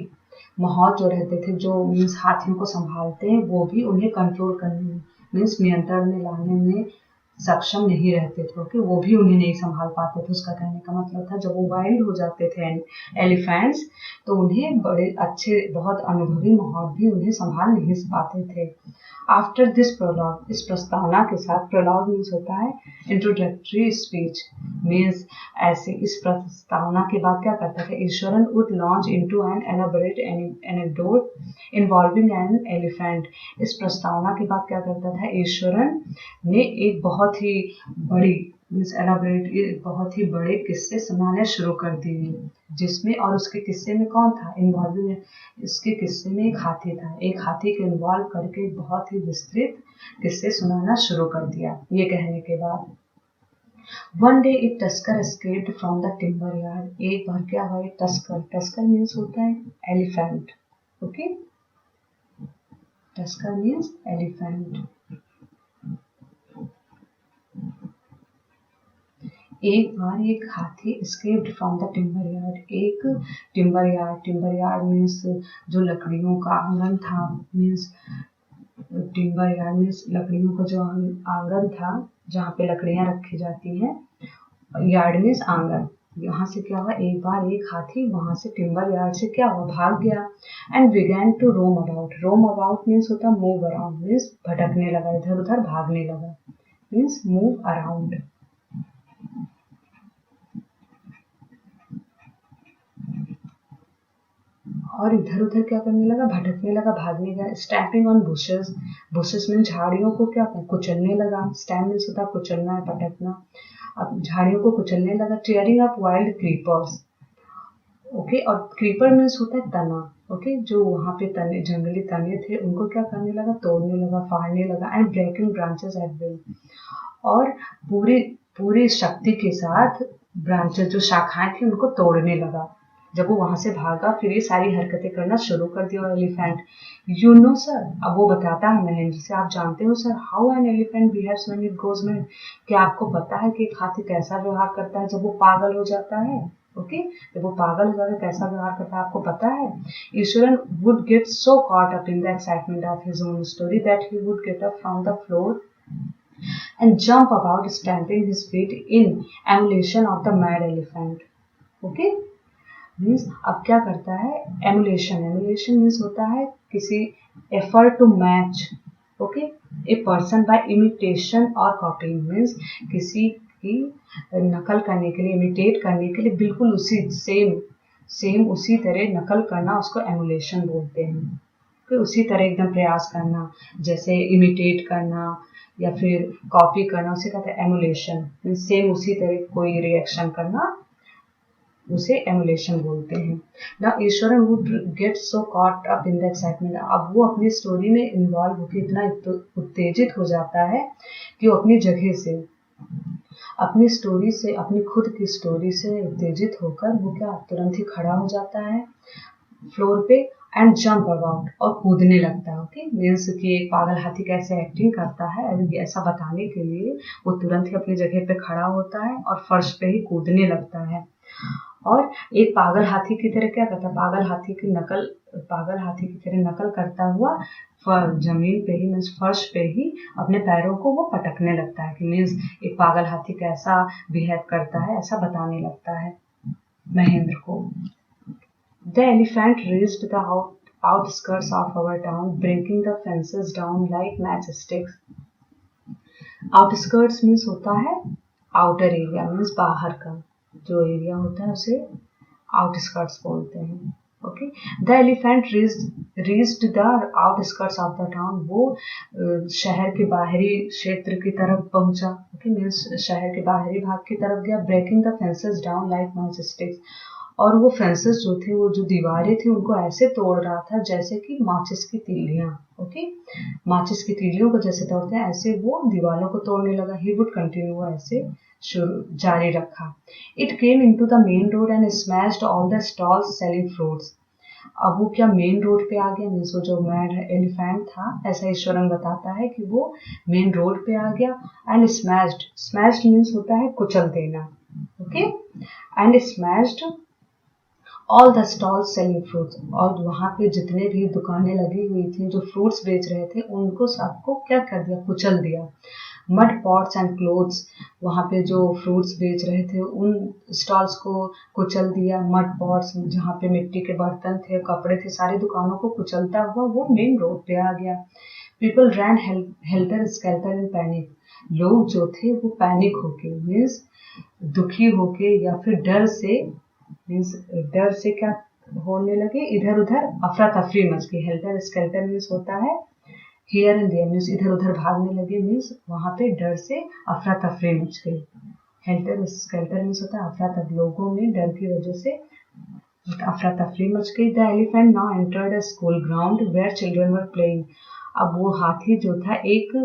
माहौत जो रहते थे, जो मीन्स हाथियों को संभालते हैं, वो भी उन्हें कंट्रोल करने में मीन्स नियंत्रण में लाने में सक्षम नहीं रहते थे, ओके, वो भी उन्हें नहीं संभाल पाते थे। उसका कहने का मतलब था जब वो वाइल्ड हो जाते थे एलिफेंट्स, तो उन्हें बड़े अच्छे बहुत अनुभवी माहौत भी उन्हें संभाल नहीं पाते थे। आफ्टर दिस प्रोलॉग, इस प्रस्तावना के साथ, प्रोलॉग मीन्स होता है इंट्रोडक्टरी स्पीच, मीन्स ऐसे इस प्रस्तावना के बाद क्या करता था, Iswaran would launch into an elaborate anecdote involving an elephant. इस प्रस्तावना के बाद क्या करता था, ईश्वरन ने एक बहुत ही बड़ी मीन्स एलाबोरेट बहुत ही बड़े किस्से सुनाने शुरू कर दिए, जिसमें और उसके किस्से में कौन था इन्वॉल्विंग, इसके किस्से में एक हाथी था, एक हाथी को इन्वॉल्व करके बहुत ही विस्तृत किस्से सुनाना शुरू कर दिया। ये कहने के बाद वन डे एक tusker escaped from the timber yard. एक बार क्या हुआ, टस्कर, टस्कर मीन्स होता है elephant, okay, tusker means elephant. एक बार एक हाथी escaped from the timber yard. एक टिम्बर यार्ड मीन्स जो लकड़ियों का आंगन था, मीन्स टिम्बर यार्ड मीन्स लकड़ियों का जो आंगन था जहाँ पे लकड़ियाँ रखी जाती हैं, यार्ड मीन्स आंगन। यहाँ से क्या हुआ, एक बार एक हाथी वहां से टिम्बर यार्ड से क्या हुआ, भाग गया। And began to roam about, roam about means होता मूव अराउंड, मीन्स भटकने लगा, इधर उधर भागने लगा, मीन्स मूव अराउंड। और इधर उधर क्या करने लगा, भटकने लगा, भागने लगा। स्टैम्पिंग ऑन बुशेस, बुशेस में झाड़ियों को क्या कुचलने लगा, स्टैम्प मीन्स होता कुचलना है, पटकना। अब झाड़ियों को कुचलने लगा। Tearing up wild creepers, okay, और क्रीपर मीन्स होता है तना, ओके, जो वहाँ पे तने जंगली तने थे उनको क्या करने लगा, तोड़ने लगा, फाड़ने लगा। And breaking branches at will, और पूरी पूरी शक्ति के साथ ब्रांचेस जो शाखाएं थी उनको तोड़ने लगा। जब वो वहां से भागा फिर ये सारी हरकतें करना शुरू कर दिया एलिफेंट। यू नो सर, अब वो बताता है महेंद्र से, आप जानते हो sir, how an elephant behaves when it goes mad, क्या आपको पता है कि एक हाथी कैसा व्यवहार करता है जब वो पागल हो जाता है, ओके, जब वो पागल हो जाता है कैसा व्यवहार करता है आपको पता है। Eswaran would get so caught up in the excitement of his own story that he would get up from the floor and jump about stamping his feet in emulation of the mad elephant, okay, means अब क्या करता है, emulation, emulation means होता है किसी effort to match, okay, a person by imitation और copying, means किसी की नकल करने के लिए, इमिटेट करने के लिए बिल्कुल उसी सेम उसी तरह नकल करना, उसको एमुलेशन बोलते हैं। फिर उसी तरह एकदम प्रयास करना, जैसे इमिटेट करना या फिर कॉपी करना, उसे कहते हैं एमुलेशन, मीन्स सेम उसी तरह कोई रिएक्शन करना, उसे एमुलेशन बोलते हैं। ना Eswaran would get so caught up in the excitement, अब वो अपनी स्टोरी में इन्वॉल्व होकर इतना उत्तेजित हो जाता है कि वो अपनी जगह से, अपनी स्टोरी से, अपनी खुद की स्टोरी से उत्तेजित होकर वो क्या तुरंत ही खड़ा हो जाता है फ्लोर पे एंड जंप अबाउट, और कूदने लगता है, ओके, मीन्स कि एक पागल हाथी कैसे एक्टिंग करता है ऐसा बताने के लिए वो तुरंत ही अपनी जगह पे खड़ा होता है और फर्श पे ही कूदने लगता है। और एक पागल हाथी की तरह क्या करता है, पागल हाथी की तरह नकल करता हुआ जमीन पे ही मीन्स फर्श पे ही अपने पैरों को वो पटकने लगता है, कि मीन्स एक पागल हाथी कैसा बिहेव करता है ऐसा बताने लगता है महेंद्र को। The elephant reached the outskirts of our town, breaking the fences down like matchsticks. Outskirts means होता है outer area, means बाहर का जो एरिया होता है उसे outskirts बोलते हैं, okay. The elephant reached the outskirts of the town, वो शहर के बाहरी क्षेत्र की तरफ पहुंचा, ओके, मीन्स शहर के बाहरी भाग की तरफ गया। Breaking the fences down like matchsticks, और वो फेंसेस जो थे, वो जो दीवारें थी, उनको ऐसे तोड़ रहा था जैसे कि माचिस की तीलियां। ओके, माचिस की तीलियों को जैसे तोड़ते हैं ऐसे वो दीवारों को तोड़ने लगा। ही वुड कंटिन्यू, ऐसे जारी रखा। It came into the main road and smashed all the stalls selling fruits. अब वो क्या मेन रोड पे आ गया, मीन्स वो जो मैड एलिफेंट था, ऐसा ईश्वरन बताता है कि वो मेन रोड पे आ गया एंड स्मैश्ड। स्मैश्ड मीन्स होता है कुचल देना। Okay, and smashed all the stalls selling fruits, और वहां पे जितने भी दुकानें लगी हुई थी जो फ्रूट्स बेच रहे थे उनको सबको क्या कर दिया, कुचल दिया। मड पॉट्स एंड क्लोथ्स, वहां पे जो फ्रूट्स बेच रहे थे उन स्टॉल्स को कुचल दिया। मड पॉट्स, जहाँ पे मिट्टी के बर्तन थे, कपड़े थे, सारी दुकानों को कुचलता हुआ वो मेन रोड पे आ गया। People ran helter skelter in panic, लोग जो थे वो पैनिक होके, मीन्स दुखी होके या फिर डर से, मीन्स डर से क्या होने लगे, इधर उधर अफरा तफरी मच गई। हेल्टर स्केल्टर मीन्स होता है हियर एंड देयर, मीन्स इधर उधर भागने लगे, मीन्स वहां पे डर से अफरा तफरी मच गई। हेल्टर स्केल्टर मीन्स होता है अफरा तफरी, लोगों में डर की वजह से अफरा तफरी मच गई। The elephant now entered a school ground where children were playing, अब वो हाथी जो था एक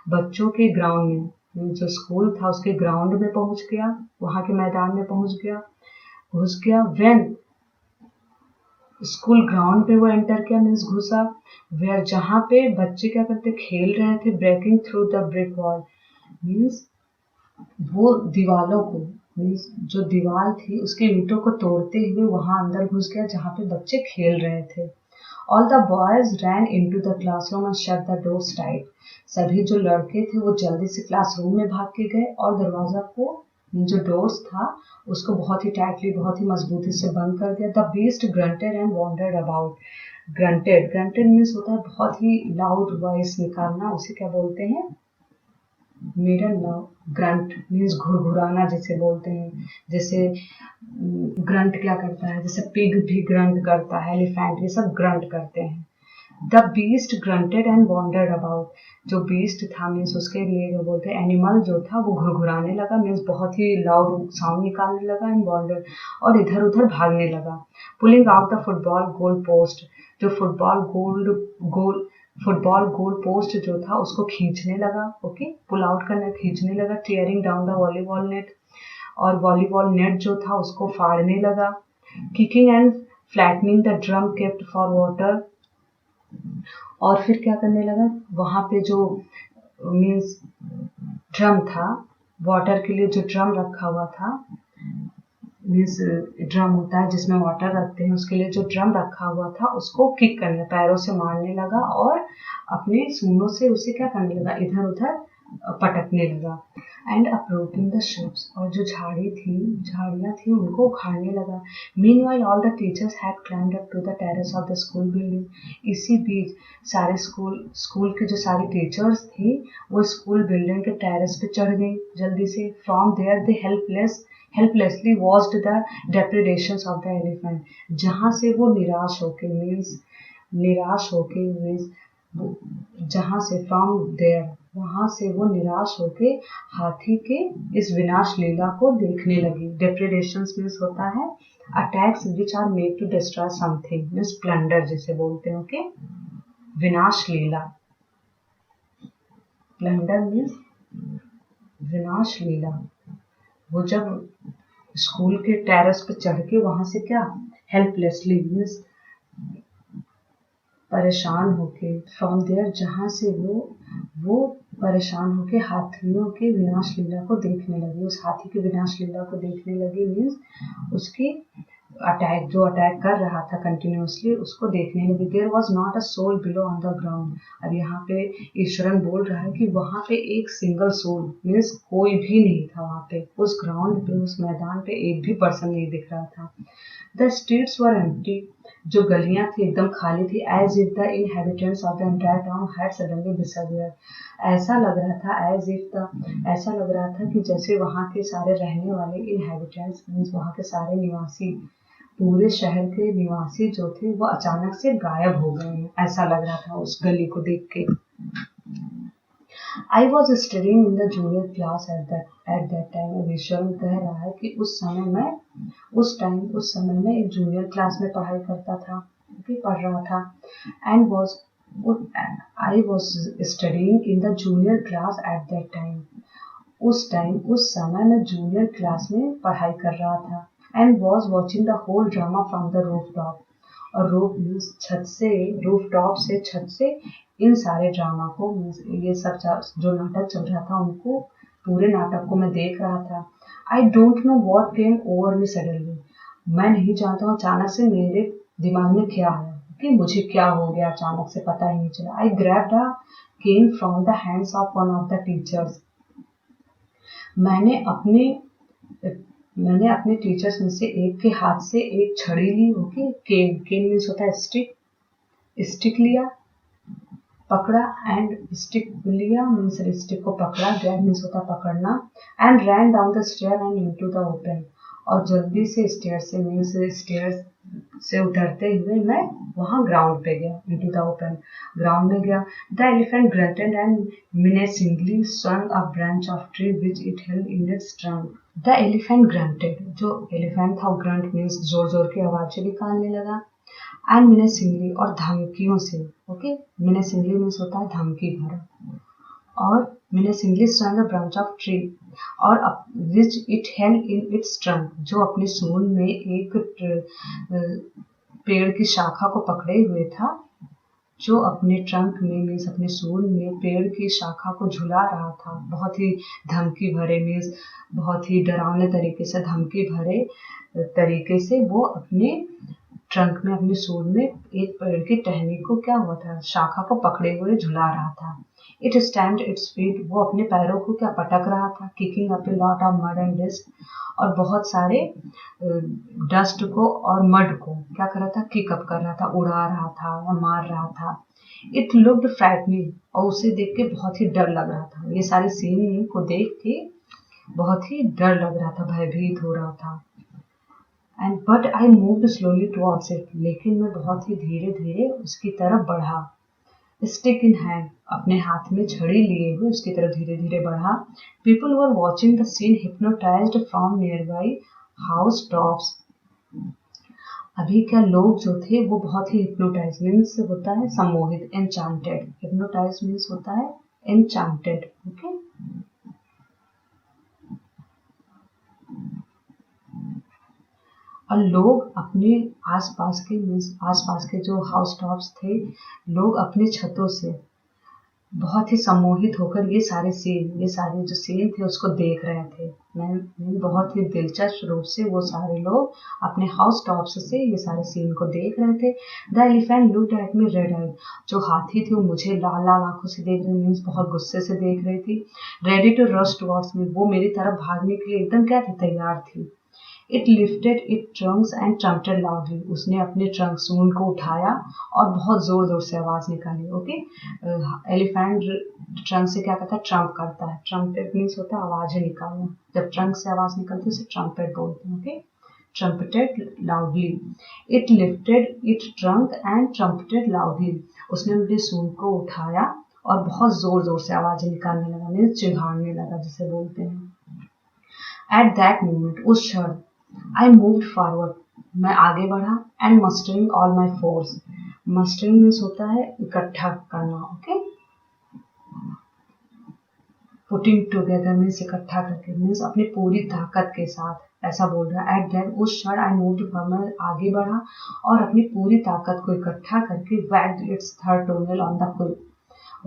बच्चों के ग्राउंड में, जो स्कूल था उसके ग्राउंड में पहुंच गया, वहां के मैदान में घुस गया। वेन स्कूल ग्राउंड पे वो एंटर किया, मीन्स घुसा। वेयर, जहाँ पे बच्चे क्या करते, खेल रहे थे। Breaking through the brick wall, means वो दीवालों को, मीन्स जो दीवार थी उसकी ईंटों को तोड़ते हुए वहां अंदर घुस गया जहाँ पे बच्चे खेल रहे थे। All the boys ran into the classroom and shut the doors tight, सभी जो लड़के थे वो जल्दी से क्लासरूम में भाग के गए और दरवाजा को, जो डोर्स था उसको बहुत ही टाइटली, बहुत ही मजबूती से बंद कर दिया। The beast granted and wandered about, granted means होता है बहुत ही लाउड वॉइस निकालना, उसे क्या बोलते हैं, मेरन लाउ। ग्रंट मीन्स घुरघुराना जिसे बोलते हैं, जैसे ग्रंट क्या करता है, जैसे पिग भी ग्रंट करता है, एलिफेंट, ये सब ग्रंट करते हैं। The beast granted and wandered about, जो बीस्ट था मीन्स उसके लिए जो बोलते हैं एनिमल जो था वो घुरघुराने लगा, मीन्स बहुत ही लाउड साउंड निकालने लगा, एंड वॉन्डर्ड, और इधर उधर भागने लगा। Pulling out the football goal post, जो फुटबॉल गोल पोस्ट जो था उसको खींचने लगा। ओके, पुल आउट करना, खींचने लगा। Tearing down the volleyball net, और वॉलीबॉल नेट जो था उसको फाड़ने लगा। Kicking and flattening the drum kept for water, और फिर क्या करने लगा, वहां पे जो मीन्स ड्रम था, वाटर के लिए जो ड्रम रखा हुआ था, मीन्स ड्रम होता है जिसमें वाटर रखते हैं, उसके लिए जो ड्रम रखा हुआ था उसको किक करने, पैरों से मारने लगा और अपने सूंडों से उसे क्या करने लगा, इधर उधर पटकने लगा। एंड अप्रोचिंग द शिप्स, और जो झाड़ियां थी उनको उखाड़ने लगा। Meanwhile all the teachers had climbed up to the terrace of the school building, इसी बीच सारे स्कूल के जो सारी टीचर्स थी वो स्कूल बिल्डिंग के टेरेस पे चढ़ गई जल्दी से। From there they helplessly watched the depredations of the elephant, जहाँ से वो निराश होके मीन्स जहाँ से, फ्रॉम देयर, वहां से वो निराश होके हाथी के इस विनाश लीला को देखने लगी। डेप्रेडेशंस मीन्स होता है attacks which are made to destroy something, means plunder जिसे बोलते हैं। ओके, विनाश लीला, प्लंडर मीन्स विनाश लीला। वो जब स्कूल के टेरेस पे चढ़ के वहां से क्या, हेल्पलेसली मीन्स परेशान होके, फ्रॉम देयर, जहां से वो परेशान होके हाथियों के विनाश लीला को देखने लगी, उस हाथी की विनाश लीला को देखने लगी, मीन्स उसकी जो अटैक कर रहा था कंटिन्यूअसली, उसको देखने लगी। There was not a soul below on the ground, अब यहाँ पे ईश्वरन बोल रहा है कि वहां पे एक सिंगल सोल मीन्स कोई भी नहीं था वहां पे, उस ग्राउंड पे, उस मैदान पे एक भी पर्सन नहीं दिख रहा था। द स्ट्रीट्स वर एम्प्टी, जो गलियां थी एकदम खाली थी। As if the inhabitants of the entire town had suddenly disappeared, ऐसा लग रहा था कि जैसे वहां के सारे रहने वाले इनहेबिटेंट्स मीन्स वहां के सारे निवासी, पूरे शहर के निवासी जो थे वो अचानक से गायब हो गए हैं, ऐसा लग रहा था उस गली को देख के। I was studying in the junior class at that time. Vishwam कह रहा है कि उस समय में एक जूनियर क्लास में पढ़ाई करता था, पढ़ रहा था। And was I was studying in the junior class at that time. उस समय मैं जूनियर क्लास में पढ़ाई कर रहा था। And was watching the whole drama from the roof top. और रूफ टॉप से, छत से इन सारे ड्रामा को, ये सब जो नाटक चल रहा था उनको, पूरे नाटक को मैं देख रहा था। I don't know what came over me suddenly. मैं नहीं जानता हूँ अचानक से मेरे दिमाग में क्या आया, कि मुझे क्या हो गया अचानक से, पता ही नहीं चला। I grabbed a cane from the hands of one of the teachers. मैंने अपने टीचर्स में से एक के हाथ से एक छड़ी ली। ओके, केन मीन्स होता है स्टिक लिया, पकड़ा। एंड स्टिक लिया मीन्स स्टिक को पकड़ा। ग्रैब मीन्स होता है पकड़ना। And ran down the stair and into the open. और जल्दी से स्टेयर से मीन्स स्टेयर से उतरते हुए मैं वहां ग्राउंड पे गया, इनटू द ओपन, ग्राउंड में गया। The elephant grunted and menacingly swung a branch of tree which it held in its trunk. The elephant grunted, जो एलिफेंट था ग्रंट मीन्स जोर जोर की आवाजें निकालने लगा। एंड menacingly, और धमकियों से। ओके, menacingly मीन्स होता है धमकी भरा। और menacingly swung a branch of tree, और which it held in its trunk, जो अपने सूंड में एक पेड़ की शाखा को पकड़े हुए था, जो अपने ट्रंक में मीन्स अपने सूंड में पेड़ की शाखा को झुला रहा था। बहुत ही धमकी भरे मीन्स बहुत ही डरावने तरीके से, धमकी भरे तरीके से वो अपने ट्रंक में, अपने सूंड में एक पेड़ की टहनी को, क्या हुआ था, शाखा को पकड़े हुए झुला रहा था। इट स्टैम्प्ड इट्स फीट, वो अपने पैरों को क्या पटक रहा था। Kicking up a lot of mud and dust, और बहुत सारे डस्ट को और मड को क्या कर रहा था, किक अप कर रहा था, उड़ा रहा था या मार रहा था। इट लुक्ड फ्राइटनिंग, और उसे देख के बहुत ही डर लग रहा था। ये सारे सीन को देख के बहुत ही डर लग रहा था, भयभीत हो रहा था। And but I moved slowly towards it, लेकिन मैं बहुत ही धीरे धीरे उसकी तरफ बढ़ा। स्टिक इन हैंड, अपने हाथ में छड़ी लिए हुए उसकी तरफ धीरे धीरे बढ़ा। People were watching the scene hypnotized from nearby house tops. अभी क्या लोग जो थे वो बहुत ही हिप्नोटाइज मीन्स होता है सम्मोहित, एनचांटेड। हिप्नोटाइज मीन्स होता है एनचांटेड। ओके, और लोग अपने आसपास के जो हाउस टॉप्स थे, लोग अपने छतों से बहुत ही सम्मोहित होकर ये सारे जो सीन थे उसको देख रहे थे। मैं बहुत ही दिलचस्प रूप से वो सारे लोग अपने हाउस टॉप्स से ये सारे सीन को देख रहे थे। The elephant looked at me red eyed, जो हाथी थी वो मुझे लाल लाल आंखों से देख रही, मीन्स बहुत गुस्से से देख रही थी। Ready to rush towards me, वो मेरी तरफ भागने के लिए एकदम क्या थी, तैयार थी। It lifted it trunks and trumpeted loudly, उसने अपने ट्रंक सूंड को उठाया और बहुत जोर जोर से आवाज निकाली। ओके, एलिफेंट ट्रंक से क्या करता है, ट्रम्प करता है। ट्रम्पेट मीन्स होता है आवाजें निकालना, जब ट्रंक से आवाज निकलती है उसे ट्रम्पेट बोलते हैं। Okay, trumpeted loudly. It lifted it trunk and trumpeted loudly, उसने अपने सूंड को उठाया और बहुत जोर जोर से आवाजें निकालने लगा, मीन्स चिढ़ाने लगा जिसे बोलते हैं। एट दैट मोमेंट, उस क्षण, I moved forward, मैं आगे बढ़ा। And mustering all my force, mustering means होता है इकट्ठा करना। ओके, putting together मीन्स इकट्ठा करके, मीन्स अपनी पूरी ताकत के साथ, ऐसा बोल रहा है। एट दैट, उस क्षण, I moved forward, मैं आगे बढ़ा और अपनी पूरी ताकत को इकट्ठा करके whacked its third toenail on the quill।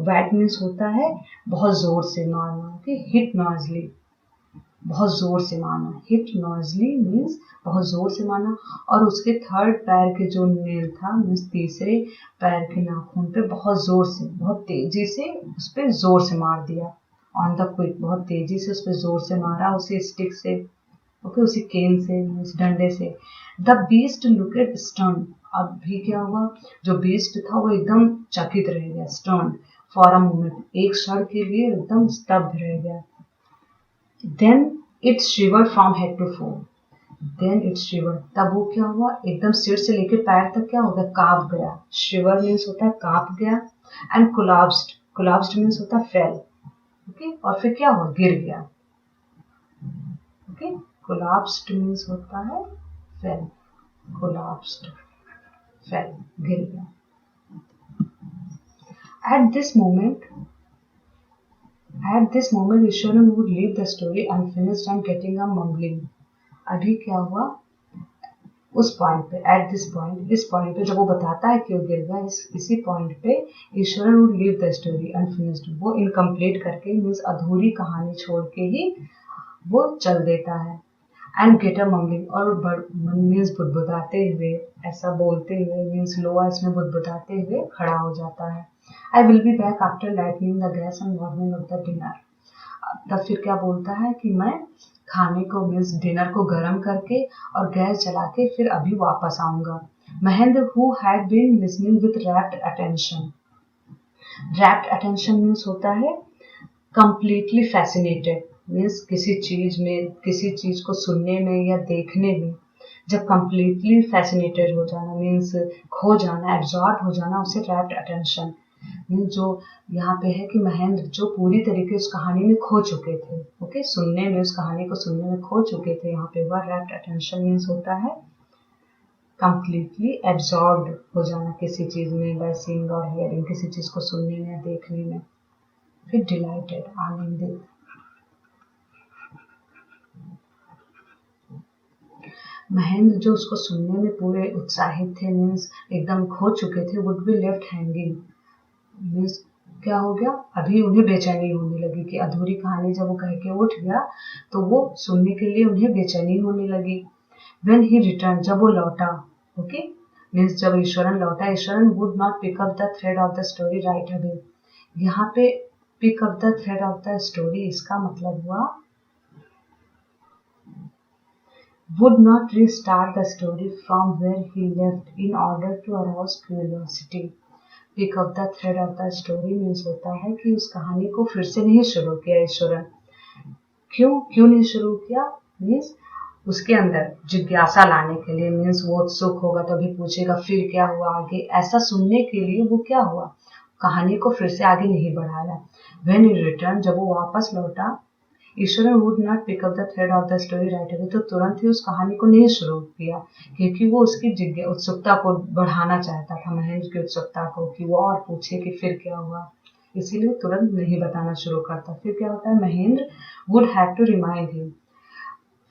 whack means होता है बहुत जोर से मारना। ओके, hit noisily, बहुत जोर से मारना। हिट नॉइजली मीन्स बहुत जोर से मारना। और उसके थर्ड पैर के जो नेल था मीन्स तीसरे पैर के नाखून पे बहुत जोर से, बहुत तेजी से उस पर जोर से मार दिया। ऑन द क्विक, बहुत तेजी से उस पर जोर से मारा, उसी स्टिक से। ओके, उसी केन से मीन्स डंडे से। द बीस्ट लुकेड स्टर्न, अब भी क्या हुआ, जो बीस्ट था वो एकदम चकित रह गया। स्टर्न फॉर अ मोमेंट, एक क्षण के लिए एकदम स्तब्ध रह गया। Then it shivered from head to foot, then it shivered, तब वो क्या हुआ, एकदम सिर से लेकर पैर तक क्या हो गया, कांप गया। शिवर मीन्स होता है कांप गया। एंड collapsed, collapsed मीन्स होता है फेल। ओके, और फिर क्या हुआ, गिर गया। ओके, कोलैप्स्ड मीन्स होता है फेल, कोलैप्स्ड, फेल, गिर गया। At this moment, Ishwaran would leave the story unfinished and getting a mumbling. अभी क्या हुआ, उस पॉइंट पे, एट दिस पॉइंट, इस पॉइंट पे जब वो बताता है कि वो गिर गया, इसी पॉइंट पे Eswaran would leave the story unfinished, वो इनकम्प्लीट करके मीन्स अधूरी कहानी छोड़ के ही वो चल देता है। एंड गेट अ मम्बलिंग, और मीन्स बुदबुदाते हुए, ऐसा बोलते हुए मीन्स लो वॉइस में बुदबुदाते हुए खड़ा हो जाता है। I will be back after lightning the gas and warming of the dinner. तब फिर क्या बोलता है कि मैं खाने को मीन्स डिनर को गर्म करके और गैस जला के फिर अभी वापस आऊंगा। Mahendra who had been listening with rapt attention, rapt attention means होता है कंप्लीटली फैसिनेटेड, मीन्स किसी चीज को सुनने में या देखने में जब कंप्लीटली फैसिनेटेड हो जाना मीन्स खो जाना, एब्जॉर्ब हो जाना, उसे रैप्ट अटेंशन मीन्स जो यहाँ पे है कि महेंद्र जो पूरी तरीके उस कहानी में खो चुके थे। ओके, सुनने में, उस कहानी को सुनने में खो चुके थे, यहाँ पे हुआ रैप्ट अटेंशन मीन्स होता है कंप्लीटली एब्जॉर्ब्ड हो जाना किसी चीज में, बाय सीइंग और हियरिंग, किसी चीज को सुनने में या देखने में। फिर डिलाइटेड, आनंदित। महेंद्र जो उसको सुनने में पूरे उत्साहित थे मीन्स एकदम खो चुके थे, would be left hanging means क्या हो गया, अभी उन्हें बेचैनी होने लगी कि अधूरी कहानी जब वो कह के उठ गया तो वो सुनने के लिए उन्हें बेचैनी होने लगी। When he returned, जब वो लौटा, ओके मीन्स जब ईश्वरन लौटा, Iswaran would not pick up the thread of the story right away. यहाँ पे pick up the thread of the story, इसका मतलब हुआ would not restart the story from where he left in order to arouse curiosity. Pick up the thread of the story means होता है कि उस कहानी को फिर से नहीं शुरू किया ईश्वरन। क्यों नहीं शुरू किया मीन्स उसके अंदर जिज्ञासा लाने के लिए, मीन्स वो उत्सुक होगा तभी पूछेगा फिर क्या हुआ आगे, ऐसा सुनने के लिए वो क्या हुआ, कहानी को फिर से आगे नहीं बढ़ाया। When he returned, जब वो वापस लौटा, Iswaran would not pick up the thread of the story right away, तो तुरंत ही उस कहानी को नहीं शुरू किया क्योंकि वो उसकी उत्सुकता को बढ़ाना चाहता था, महेंद्र की उत्सुकता को, कि वो और पूछे कि फिर क्या हुआ, इसीलिए तुरंत नहीं बताना शुरू करता। फिर क्या होता है, Mahendra would have to remind him,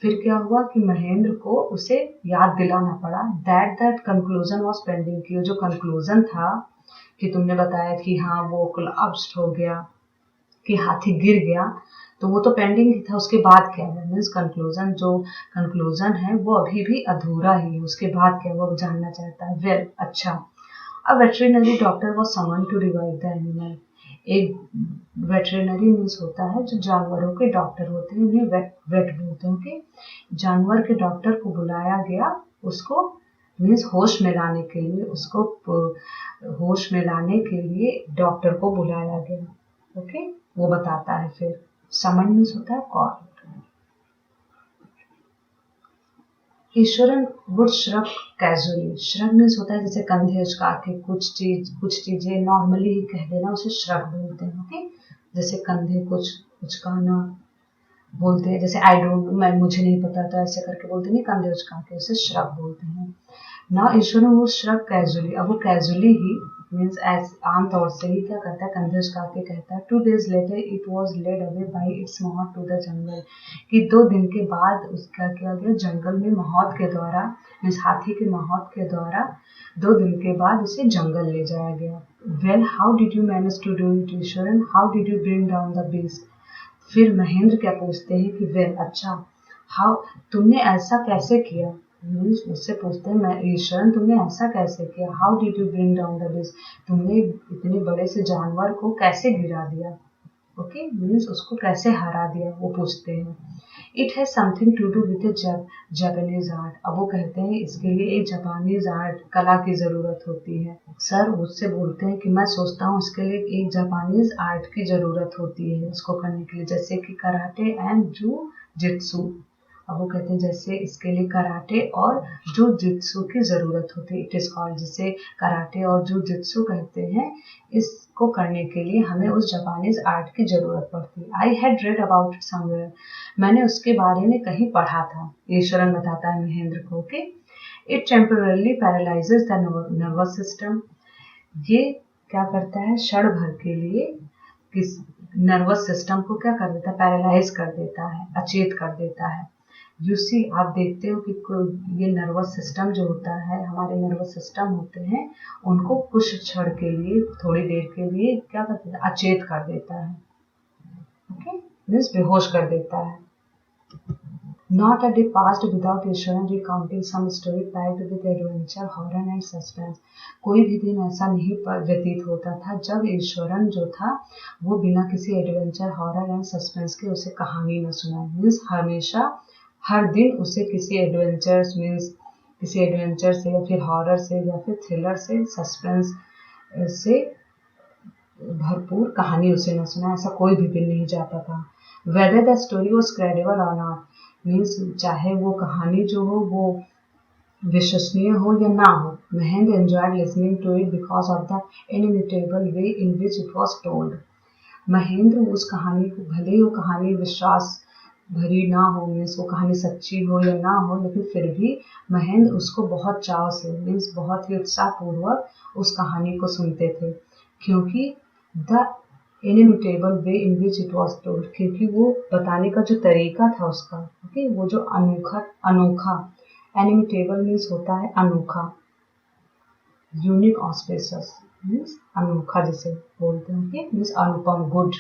फिर क्या हुआ कि महेंद्र को उसे याद दिलाना पड़ा दैट कंक्लूजन वॉज पेंडिंग, की जो कंक्लूजन था कि तुमने बताया कि हाँ वो कोलैप्स्ड हो गया, कि हाथी गिर गया, तो वो तो पेंडिंग ही था, उसके बाद क्या है मीन्स कंक्लूजन, जो कंक्लूजन है वो अभी भी अधूरा ही है, उसके बाद क्या वो जानना चाहता है। वेल, अच्छा, a veterinary doctor was summon to revive the animal. एक वेटरिनरी मीन्स होता है जो जानवरों के डॉक्टर होते हैं, उन्हें वेट बोलते हैं कि जानवर के डॉक्टर को बुलाया गया, उसको मीन्स होश में लाने के लिए, उसको होश में लाने के लिए डॉक्टर को बुलाया गया। ओके, वो बताता है फिर समन मीन्स होता है call. Eswaran would shrug casually, shrug means होता है जैसे कंधे उचका के कुछ चीजें नॉर्मली ही कह देना, उसे श्रग बोलते हैं। ओके, जैसे कंधे कुछ उचकाना बोलते हैं, जैसे आई डोंट, मुझे नहीं पता तो ऐसे करके बोलते नहीं, कंधे उचका के उसे श्रग बोलते हैं ना। ईश्वरन वुड श्रग कैजुअली, अब वो कैजुअली ही मीन्स आमतौर से ही क्या करता है, कंधे उचका के कहता है 2 days later it was led away by its मौत to the jungle, कि 2 दिन के बाद उसका क्या गया, जंगल में मौत के द्वारा मीन्स हाथी के मौत के द्वारा 2 दिन के बाद उसे जंगल ले जाया गया। Well how did you manage to do it Iswaran, how did you bring down the beast. फिर महेंद्र क्या पूछते हैं कि वेल, अच्छा, हाउ, तुमने ऐसा कैसे किया, मीन्स उससे पूछते हैं मैं ईश्वरन तुमने ऐसा कैसे किया, how did you bring down the beast, तुमने इतने बड़े से जानवर को कैसे गिरा दिया। ओके, मीन्स उसको कैसे हरा दिया, वो पूछते हैं। It has something to do with Japanese art, अब वो कहते हैं इसके लिए एक जापानीज आर्ट कला की जरूरत होती है। सर उससे बोलते हैं कि मैं सोचता हूँ इसके लिए एक जापानीज आर्ट की जरूरत होती है इसको करने के लिए, जैसे कि कराटे एंड जू जित्सु। अब वो कहते हैं जैसे इसके लिए कराटे और जुजित्सु की जरूरत होती है। इट इज कॉल्ड, जिसे कराटे और जुजित्सु कहते हैं, इसको करने के लिए हमें उस जापानीज आर्ट की जरूरत पड़ती है। I had read about it somewhere, मैंने उसके बारे में कहीं पढ़ा था। ईश्वरन बताता है महेंद्र को कि it temporarily paralyses the nervous system, ये क्या करता है क्षण भर के लिए किस नर्वस सिस्टम को क्या कर देता है, पैरालाइज कर देता है, अचेत कर देता है। यू सी, आप देखते हो कि ये नर्वस सिस्टम जो होता है, हमारे नर्वस सिस्टम होते हैं, उनको कुछ क्षण के लिए, थोड़ी देर के लिए क्या कर देता है, अचेत कर देता है। ओके, मीन्स बेहोश कर देता है। Not a day passed without Eswaran recounting some story packed with adventure, horror and suspense. कोई भी दिन ऐसा नहीं व्यतीत होता था जब ईश्वरन जो था वो बिना किसी एडवेंचर, हॉरर एंड सस्पेंस के उसे कहानी न सुनाए। मीन्स हमेशा हर दिन उसे किसी एडवेंचर मीन्स किसी एडवेंचर से या फिर हॉरर से या फिर थ्रिलर से, सस्पेंस से भरपूर कहानी उसे न सुनाए, ऐसा कोई भी दिन नहीं जाता था। Whether the story was credible or not, means चाहे वो कहानी जो हो वो विश्वसनीय हो या ना हो, Mahendra enjoyed listening to it because of the inimitable way in which it was told. Mahendra उस कहानी को, भले ही वो कहानी विश्वास भरी ना हो, मीन्स वो कहानी सच्ची हो या ना हो, लेकिन फिर भी महेंद्र उसको बहुत चाव से, मीन्स बहुत ही उत्साहपूर्वक उस कहानी को सुनते थे, क्योंकि the inimitable way in which it was told, क्योंकि वो बताने का जो तरीका था उसका, ओके, वो जो अनोखा, inimitable मीन्स होता है अनोखा, यूनिक, ऑस्पिशियस मीन्स अनोखा जिसे बोलते हैं, मीन्स अनुपम, गुड।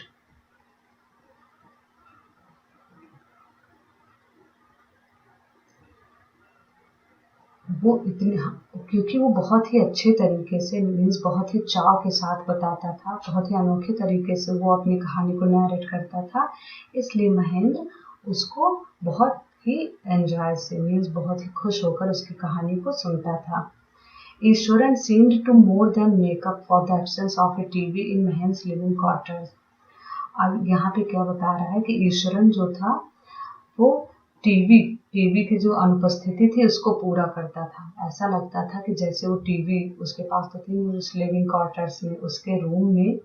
वो इतने, क्योंकि वो बहुत ही अच्छे तरीके से, मीन्स बहुत ही चाव के साथ बताता था, बहुत ही अनोखे तरीके से वो अपनी कहानी को नैरेट करता था, इसलिए महेंद्र उसको बहुत ही एंजॉय से, मीन्स बहुत ही खुश होकर उसकी कहानी को सुनता था। Eswaran seemed to more than make up for the absence of a TV in महेंद्र's living quarters। अब यहाँ पे क्या बता रहा है कि ईश्वरन जो था वो टीवी की जो अनुपस्थिति थी उसको पूरा करता था। ऐसा लगता था कि जैसे वो टीवी उसके पास तो थी उस लिविंग क्वार्टर्स में, उसके रूम में,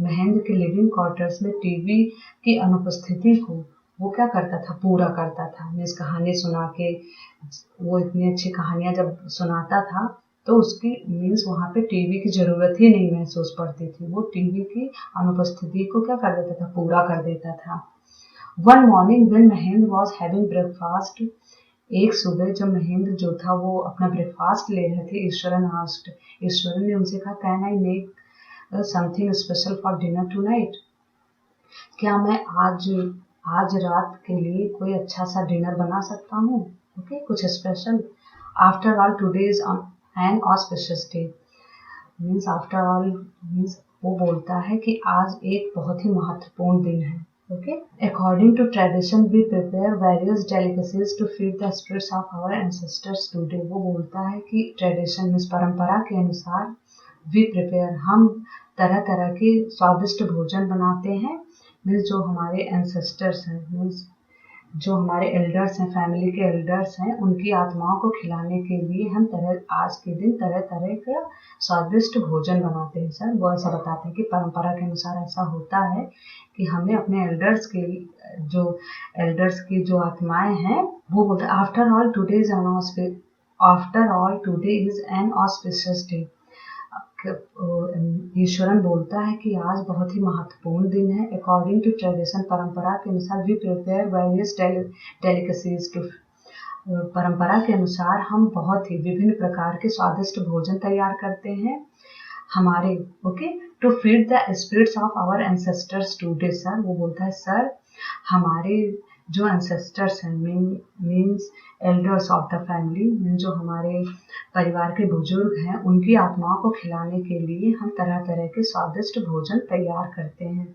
महेंद्र के लिविंग क्वार्टर्स में टीवी की अनुपस्थिति को वो क्या करता था, पूरा करता था। मीन्स कहानी सुना के, वो इतनी अच्छी कहानियां जब सुनाता था तो उसकी मीन्स वहाँ पे टीवी की जरूरत ही नहीं महसूस पड़ती थी, वो टीवी की अनुपस्थिति को क्या कर देता था, पूरा कर देता था। One morning when Mahendra was having breakfast, एक सुबह जब महेंद्र जो था वो अपना ब्रेकफास्ट ले रहे थे, ईश्वरन ने उनसे कहा, can I make something special for dinner tonight, क्या मैं आज रात के लिए कोई अच्छा सा डिनर बना सकता हूँ, ओके, कुछ special. After all today is an auspicious day, means after all means वो बोलता है कि आज एक बहुत ही महत्वपूर्ण दिन है, okay, according to tradition we prepare various delicacies to feed the spirits of our ancestors today। वो बोलता है कि ट्रेडिशन मीन्स परंपरा के अनुसार we prepare, हम तरह तरह के स्वादिष्ट भोजन बनाते हैं, मीन्स जो हमारे एंसेस्टर्स हैं, मीन्स जो हमारे एल्डर्स हैं, फैमिली के एल्डर्स हैं, उनकी आत्माओं को खिलाने के लिए हम आज के दिन तरह तरह का स्वादिष्ट भोजन बनाते हैं। सर वो ऐसा बताते हैं कि परंपरा के अनुसार ऐसा होता है कि हमें अपने एल्डर्स की जो आत्माएं हैं वो बोलते हैं, after all today is an auspicious day. Eswaran बोलता है कि आज बहुत ही महत्वपूर्ण दिन है। अकॉर्डिंग टू ट्रेडिशन, परंपरा के अनुसार, we prepare various delicacies to, परंपरा के अनुसार हम बहुत ही विभिन्न प्रकार के स्वादिष्ट भोजन तैयार करते हैं हमारे, okay, to feed the spirits of our ancestors today. Sir वो बोलता है, सर हमारे जो एंसेस्टर्स हैं, means elders of the family, जो हमारे परिवार के बुजुर्ग हैं, उनकी आत्माओं को खिलाने के लिए हम तरह तरह के स्वादिष्ट भोजन तैयार करते हैं।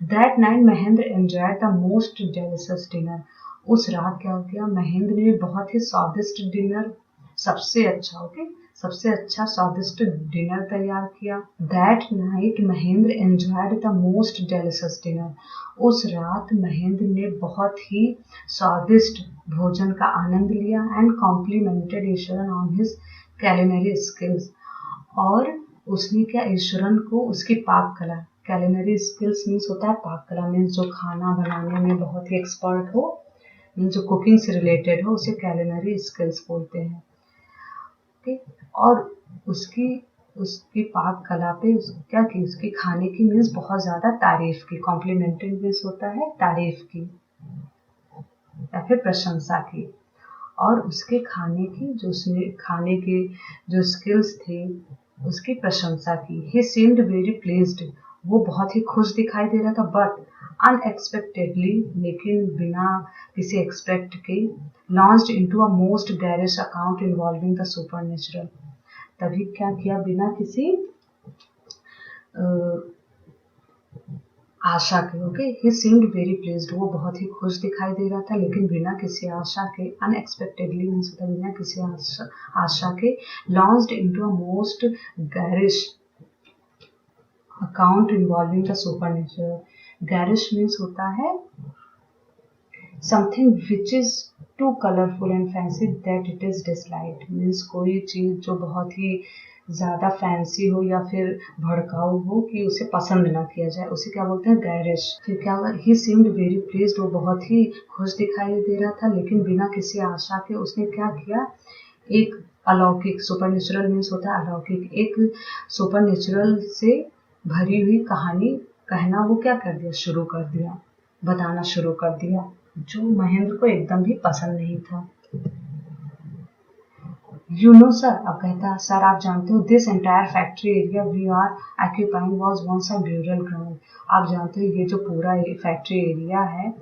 That night Mahendra enjoyed the most delicious dinner. उस रात क्या हो गया, महेंद्र ने बहुत ही स्वादिष्ट डिनर सबसे अच्छा, ओके, सबसे अच्छा स्वादिष्ट डिनर तैयार किया। That night Mahendra enjoyed the most delicious dinner. उस रात महेंद्र ने बहुत ही स्वादिष्ट भोजन का आनंद लिया and complimented Eswaran on his culinary skills. और उसने क्या, ईश्वरन को उसकी पाक कला, कैलिनरी स्किल्स मीन्स होता है पाक कला, मीन्स जो खाना बनाने में बहुत ही एक्सपर्ट हो, मीन्स जो कुकिंग से रिलेटेड हो, उसे कैलिनरी स्किल्स बोलते हैं। ठीक, और उसकी उसकी पाक कला पे क्या की, उसकी खाने की मीन्स बहुत ज्यादा तारीफ की। कॉम्प्लीमेंटेड मीन्स होता है तारीफ की या फिर प्रशंसा की। और उसके खाने की, जो उसने खाने के जो स्किल्स थे उसकी प्रशंसा की। ही सीम्ड वेरी प्लीज्ड, वो बहुत ही खुश दिखाई दे रहा था। बट अनएक्सपेक्टेडली, लेकिन बिना किसी एक्सपेक्ट के, launched into a most garish account involving the supernatural. तभी क्या किया, बिना किसी आशा के, ओके, ही सीम्ड वेरी प्लीज्ड, वो बहुत ही खुश दिखाई दे रहा था, लेकिन बिना किसी आशा के, अनएक्सपेक्टेडली मीन्स होता है बिना किसी आशा के, launched into a most garish account involving the supernatural. Garish means होता है something which is too colourful and fancy that it is disliked, means कोई चीज जो बहुत ही ज्यादा फैंसी हो या फिर भड़काऊ हो कि उसे पसंद ना किया जाए, उसे क्या बोलते हैं, गैरिश। फिर क्या हुआ, ही सीम्ड वेरी प्लीज्ड, वो बहुत ही खुश दिखाई दे रहा था, लेकिन बिना किसी आशा के उसने क्या किया, एक अलौकिक, सुपरनेचुरल मीन्स होता है अलौकिक, एक सुपरनेचुरल से भरी हुई कहानी कहना वो क्या कर दिया, शुरू कर दिया, बताना शुरू कर दिया, जो महेंद्र को एकदम भी पसंद नहीं था। यू नो सर, अब कहता है सर आप जानते हो, this entire factory area we are occupying was once a burial ground. आप जानते हो ये जो पूरा फैक्ट्री एरिया है,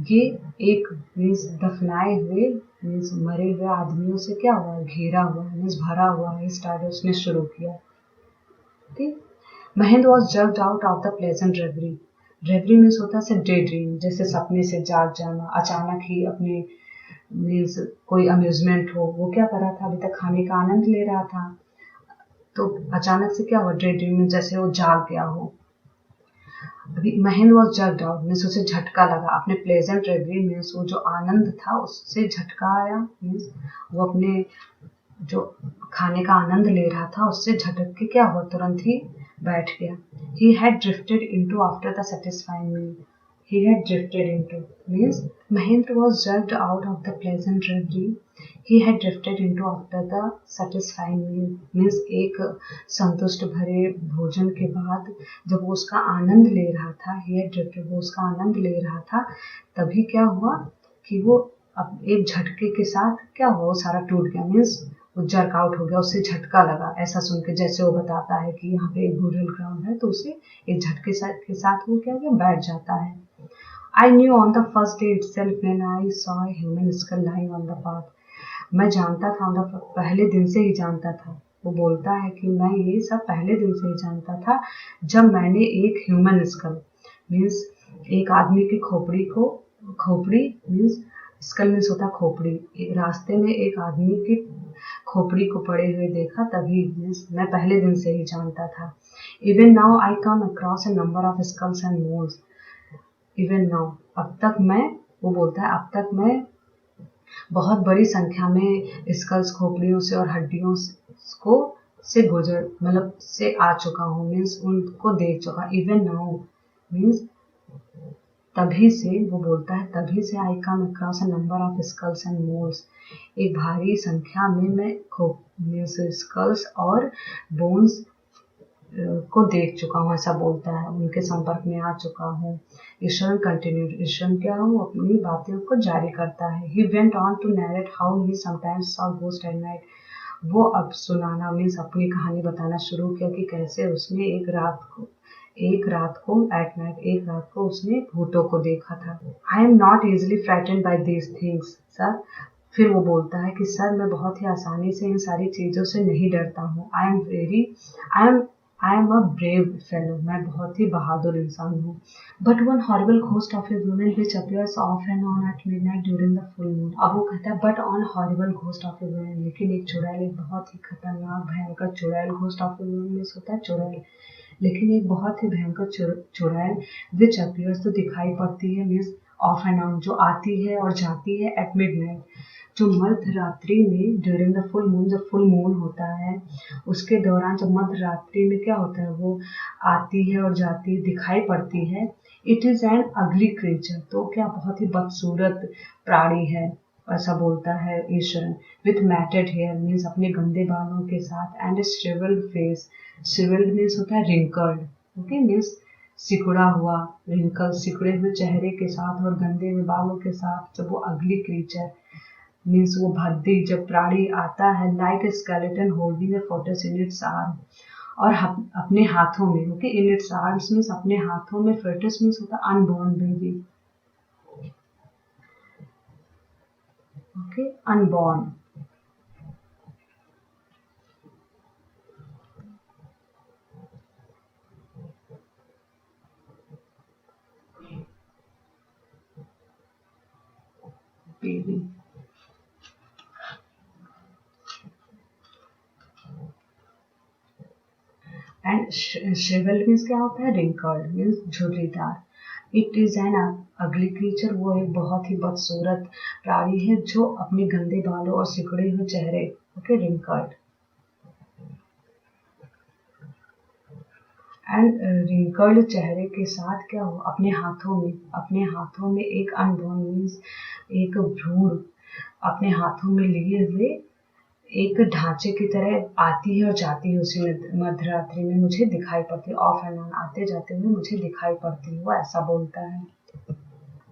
ये एक मीन्स दफनाए हुए मीन्स मरे हुए आदमियों से क्या हुआ, घेरा हुआ, मीन्स भरा हुआ है। स्टार्ट उसने शुरू किया। ठीक, Mahendra was jogged out of the pleasant reverie. Reverie means होता है डे ड्रीम, जैसे सपने से जाग जाना, अचानक ही अपने मीन्स कोई अम्यूजमेंट हो, वो क्या कर रहा था, अभी तक खाने का आनंद ले रहा था, तो अचानक से क्या हुआ, डे ड्रीम में जैसे वो जाग गया हो। अभी Mahendra was jogged out means उसे झटका लगा, अपने प्लेजेंट रेवरी मीन्स वो जो आनंद था उससे झटका आया, मीन्स वो अपने जो खाने का आनंद ले रहा था उससे झटक के क्या हुआ, तुरंत ही बैठ गया। He had drifted into after the satisfying meal. He had drifted into means Mahendra was jerked out of the pleasant reverie. He had drifted into after the satisfying meal means एक संतुष्ट भरे भोजन के बाद जब वो उसका आनंद ले रहा था, he had drifted, वो उसका आनंद ले रहा था, तभी क्या हुआ कि वो अब एक झटके के साथ क्या हुआ, वो सारा टूट गया, मीन्स वो जर्क आउट हो गया, उससे झटका लगा। ऐसा सुन के जैसे वो बताता है कि यहाँ पे एक ब्यूरल ग्राउंड है, तो उसे एक झटके के साथ वो क्या गया, बैठ जाता है। I knew on the first day itself when I saw a human school lying on the path. मैं जानता था, पहले दिन से ही जानता था, वो बोलता है कि मैं ये सब पहले दिन से ही जानता था, जब मैंने एक ह्यूमन स्कल मीन्स एक आदमी की खोपड़ी मीन्स स्कल मीन्स होता खोपड़ी, एक रास्ते में एक आदमी की खोपड़ी को पड़े हुए देखा, तभी मीन्स मैं पहले दिन से ही जानता था। Even now I come across a number of skulls and bones. Even now, अब तक मैं, वो बोलता है अब तक मैं बहुत बड़ी संख्या में स्कल्स, खोपड़ियों से और हड्डियों को से गुजर मतलब से आ चुका हूँ, मीन्स उनको देख चुका। इवन नाउ मीन्स तभी से, वो बोलता है तभी से I come across a number of skulls and moles, एक भारी संख्या में मैं स्कल्स और बोन्स को देख चुका हूँ, ऐसा बोलता है, उनके संपर्क में आ चुका हूँ। ईश्वर कंटिन्यूड, ईश्वर क्या हो, अपनी बातों को जारी करता है। He went on to narrate how he sometimes saw ghost at night. वो अब सुनाना मीन्स अपनी कहानी बताना शुरू किया कि कैसे उसने एक रात को एट नाइट, एक रात को उसने भूतों को देखा था। I am not easily frightened by these things sir. फिर वो बोलता है कि सर मैं बहुत ही आसानी से इन सारी चीजों से नहीं डरता हूँ। I am I am a brave fellow, मैं बहुत ही बहादुर इंसान हूँ। But one horrible ghost of a woman which appears off and on at midnight during the full moon. अब वो कहता है but on horrible ghost of a woman, लेकिन एक चुड़ैल, एक बहुत ही खतरनाक भयंकर चुड़ैल, ghost of a woman means होता है चुड़ैल, लेकिन एक बहुत ही भयंकर चुड़ैल विच अपीयर्स तो दिखाई पड़ती है, मीन्स ऑफ एंड ऑन जो आती है और जाती है, एट मिडनाइट जो मध्य रात्रि में, ड्यूरिंग द फुल मून, जब फुल मून होता है उसके दौरान, जब मध्य रात्रि में क्या होता है, वो आती है और जाती है, दिखाई पड़ती है। It is an ugly creature, तो क्या बहुत ही बदसूरत प्राणी है, ऐसा बोलता है Eashwaran. With matted hair means अपने गंदे बालों के साथ, and shrivelled face, shrivelled means होता है रिंकल्ड, ओके मीन्स सिकुड़ा हुआ, रिंकल सिकुड़े हुए चेहरे के साथ और गंदे हुए बालों के साथ, जब वो अगली क्रीचर मीन्स वो भद्दी जब प्राणी आता है, like a skeleton holding a foetus in its arm, और अपने हाथों में, okay in its arms means अपने हाथों में, फेटस मीन्स होता है unborn baby, okay unborn. Baby and shrivelled means क्या होता है, रिंकल्ड मीन्स झुर्रीदार। It is an ugly creature, वो एक बहुत ही बदसूरत प्राणी है जो अपने गंदे बालों और सिकुड़े हुए चेहरे, ओके रिंकल्ड एंड रिंकल्ड चेहरे के साथ क्या हो, अपने हाथों में एक अनबॉर्न मीन्स एक भ्रूण अपने हाथों में लिए हुए एक ढांचे की तरह आती है और जाती है, उसी मध्यरात्रि में मुझे दिखाई पड़ती है, ऑफ एंड ऑन आते जाते हुए मुझे दिखाई पड़ती है, वो ऐसा बोलता है।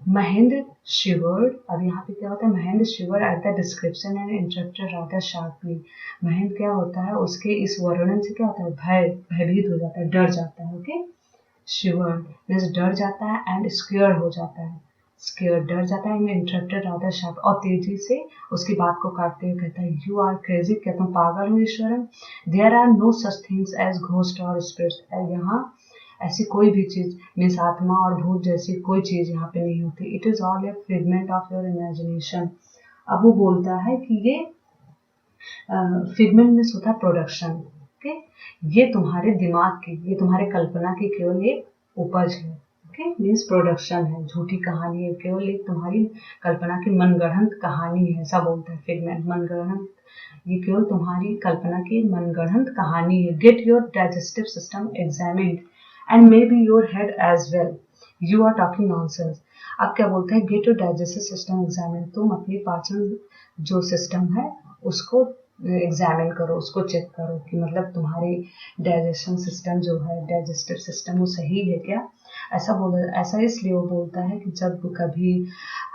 महेंद्र शिवर्ड, अब यहाँ पे क्या होता है, Mahendra शिवर्ड at the description and interrupted rather sharply. Mahendra क्या होता है, उसके इस वर्णन से क्या होता है, भयभीत हो जाता है, डर जाता है, ओके शिवर्ड मीन्स डर जाता है, एंड स्क्योर हो जाता है, स्क्योर डर जाता है, एंड इंटरप्टेड रादर शार्प और तेजी से उसकी बात को काटते हुए कहता है, यू आर क्रेजी, क्या तुम पागल हो Eashwaran, there are no such things as ghost और स्पिरिट्स, यहाँ ऐसी कोई भी चीज मीन्स आत्मा और भूत जैसी कोई चीज यहाँ पे नहीं होती, it is all A figment of your imagination. अब वो बोलता है कि ये फिगमेंट मीन्स होता है प्रोडक्शन, ओके ये तुम्हारे दिमाग की, ये तुम्हारे कल्पना की केवल एक उपज है, ओके मीन्स प्रोडक्शन है, झूठी कहानी है, केवल एक तुम्हारी कल्पना की मनगढ़ंत कहानी है, ऐसा बोलता है फिगमेंट, मनगढ़ंत, ये केवल तुम्हारी कल्पना की मनगढ़ंत कहानी है। Get your digestive system examined and may be your head as well, you are talking nonsense. अब क्या बोलता है, get your digestive system examine, तुम अपनी पाचन जो सिस्टम है उसको एग्जामिन करो, उसको चेक करो कि मतलब तुम्हारी डाइजेशन सिस्टम जो है, डाइजेस्टिव सिस्टम वो सही है क्या, ऐसा इसलिए वो बोलता है कि जब कभी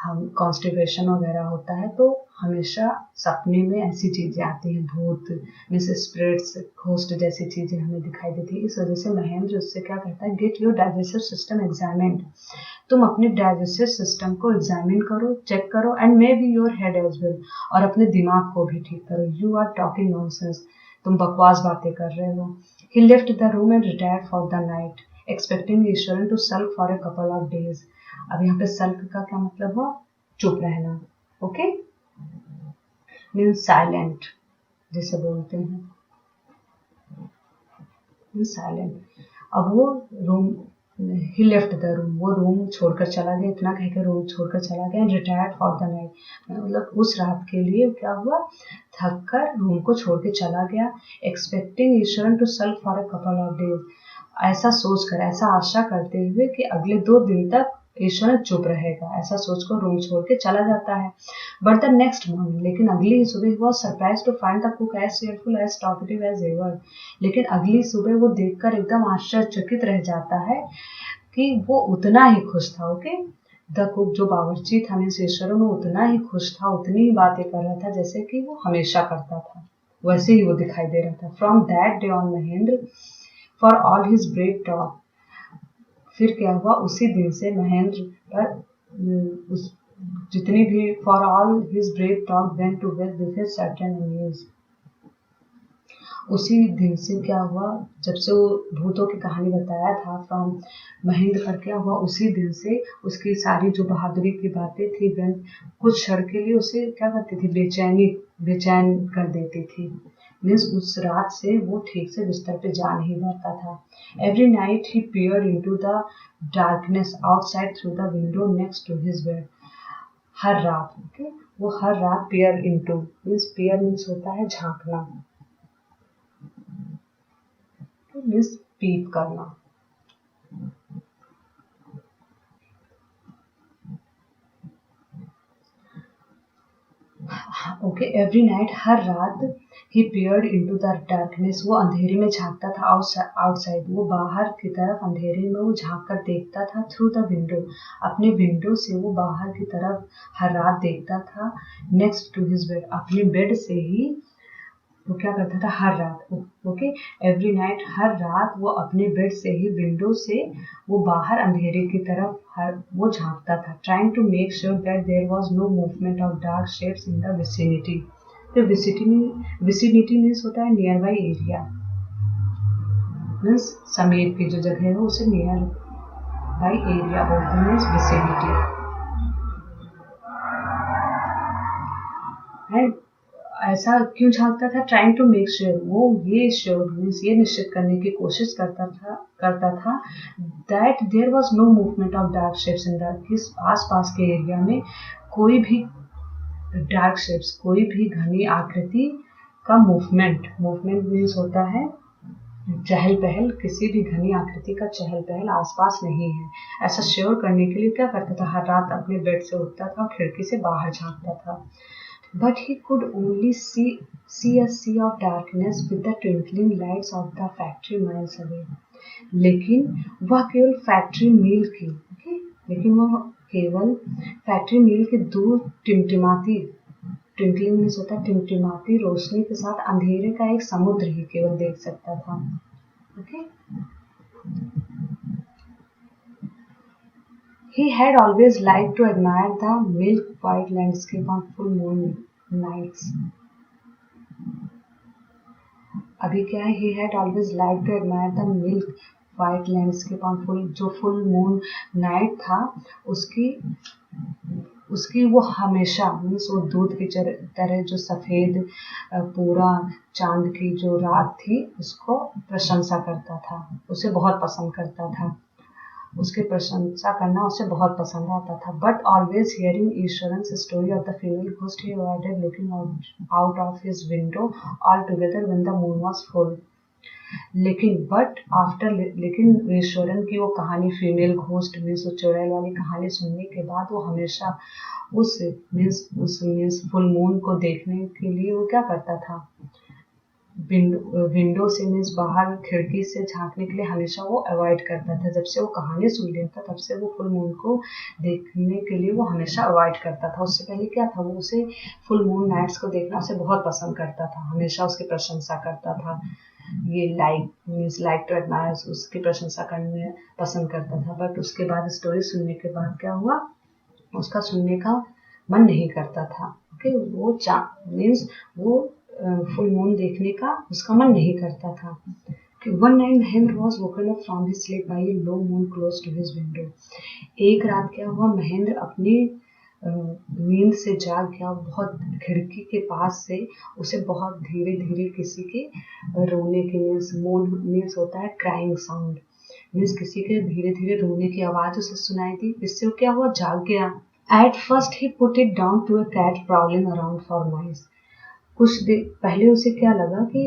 हम कॉन्स्टिपेशन वगैरह होता है तो हमेशा सपने में ऐसी चीजें आती हैं, भूत मीन्स स्पिरिट्स, घोस्ट जैसी चीजें हमें दिखाई देती है। इस वजह से महेंद्र उससे क्या कहता है, get your digestive system examined, तुम अपने डाइजेस्टिव सिस्टम को एग्जामिन करो, चेक करो, and may be your head as well, और अपने दिमाग को भी ठीक करो, यू आर टॉकिंग नॉनसेंस, तुम बकवास बातें कर रहे हो। He left the room and retired for the night expecting Eswaran to sulk for a couple of days. अब यहाँ पे सल्क का क्या मतलब हुआ, चुप रहना, ओके मीन्स साइलेंट जिसे बोलते हैं, मीन्स साइलेंट। अब वो room, he left the room, वो रूम छोड़कर चला गया, इतना कह के रूम छोड़कर चला गया, and retired for the night, मतलब उस रात के लिए क्या हुआ, थक कर रूम को छोड़ के चला गया, expecting Eswaran to sulk for a couple of days, ऐसा सोचकर, ऐसा आशा करते हुए कि अगले 2 दिन तक ईश्वर चुप रहेगा, ऐसा सोचकर रूम छोड़ के चला जाता है। बट द नेक्स्ट मॉर्निंग, लेकिन अगली ही सुबह was surprise to find the cook as cheerful as talkative as ever, लेकिन अगली सुबह वो देखकर एकदम आश्चर्यचकित रह जाता है कि वो उतना ही खुश था, ओके द कुक जो बावर्ची था मीन्स ईश्वर में उतना ही खुश था, उतनी ही बातें कर रहा था जैसे कि वो हमेशा करता था, वैसे ही वो दिखाई दे रहा था। From that day on Mahendra for all his brave talk, फिर क्या हुआ, उसी दिन से महेंद्र पर जितनी भी for all his brave talk went to well with his certain news, उसी दिन से क्या हुआ, जब से वो भूतों की कहानी बताया था फ्रॉम महेंद्र पर, क्या हुआ उसी दिन से उसकी सारी जो बहादुरी की बातें थी वह कुछ क्षण के लिए उसे क्या करती थी, बेचैन कर देती थी। मीन्स उस रात से वो ठीक से बिस्तर पे जा नहीं पाता था। Every night he peered into the darkness outside through the window next to his bed. हर रात, ओके, वो हर रात peer into मीन्स होता है झांकना, मीन्स पीप करना। ओके, एवरी नाइट हर रात ही peered into the darkness वो अंधेरे में झांकता था, आउटसाइड वो बाहर की तरफ अंधेरे में वो झांक कर देखता था, थ्रू द विंडो अपने विंडो से वो बाहर की तरफ हर रात देखता था, नेक्स्ट टू हिज बेड अपने बेड से ही वो क्या करता था हर रात, ओके, एवरी नाइट हर रात वो अपने बेड से ही विंडो से वो बाहर अंधेरे की तरफ वो झांकता था, trying to make sure that there was no movement of dark shapes in the vicinity. तो विसिनिटी मीन्स होता है नियर बाई एरिया, मीन्स समीप की जो जगह है उसे नियर बाई एरिया बोलते हैं, मीन्स विसिनिटी। ऐसा क्यों झांकता था, ट्राइंग टू मेक श्योर वो ये निश्चित करने की कोशिश करता था that there was no movement of dark shapes in the आस पास के एरिया में कोई भी डार्क शेप्स, कोई भी घनी आकृति का मूवमेंट मीन्स होता है चहल पहल, किसी भी घनी आकृति का चहल पहल आसपास नहीं है। ऐसा श्योर करने के लिए क्या करता था, हर रात अपने बेड से उठता था और खिड़की से बाहर झांकता था। But he could only see a sea of darkness with the twinkling lights of the factory miles away. लेकिन वह केवल फैक्ट्री मील के दूर ट्विंकलिंग मीन्स होता है टिमटिमाती रोशनी के साथ अंधेरे का एक समुद्र ही केवल देख सकता था। Okay, He had always liked to admire the milk-white landscape on full moon nights. अभी क्या है, He had always liked to admire the milk-white landscape on full moon night था, उसकी वो हमेशा मीन्स वो दूध की तरह जो सफ़ेद पूरा चांद की जो रात थी उसको प्रशंसा करता था, उसे बहुत पसंद करता था, उसकी प्रशंसा करना उसे बहुत पसंद आता था। But always hearing Eswaran's story of the female ghost he avoided looking out of his window altogether when the moon was full. लेकिन ईश्वरन की वो कहानी फीमेल घोस्ट मीन्स चुड़ैल वाली कहानी सुनने के बाद वो हमेशा उस मीन्स फुल मून को देखने के लिए वो क्या करता था, विंडो से मीन्स बाहर खिड़की से झांकने के लिए हमेशा वो अवॉइड करता था। जब से वो कहानी सुन लिया था तब से वो फुल मून को देखने के लिए वो हमेशा अवॉइड करता था। उससे पहले क्या था, वो उसे फुल मून नाइट्स को देखना उसे बहुत पसंद करता था, हमेशा उसकी प्रशंसा करता था, ये लाइक टू एडमायर उसकी प्रशंसा करने पसंद करता था। बट उसके बाद स्टोरी सुनने के बाद क्या हुआ, उसका सुनने का मन नहीं करता था। ओके, वो फुल मून देखने का उसका मन नहीं करता था। One night Mahendra was woken up from his sleep by a low moon close to his window. एक रात क्या हुआ, महेंद्र अपनी नींद से जाग गया, बहुत खिड़की के पास से उसे बहुत धीरे धीरे किसी के रोने के मीन्स होता है क्राइंग साउंड, मीन्स किसी के धीरे धीरे रोने की आवाज उसे सुनाई दी। इससे वो क्या हुआ, जाग गया। At first he put it down to a cat prowling around for mice. कुछ देर पहले उसे क्या लगा कि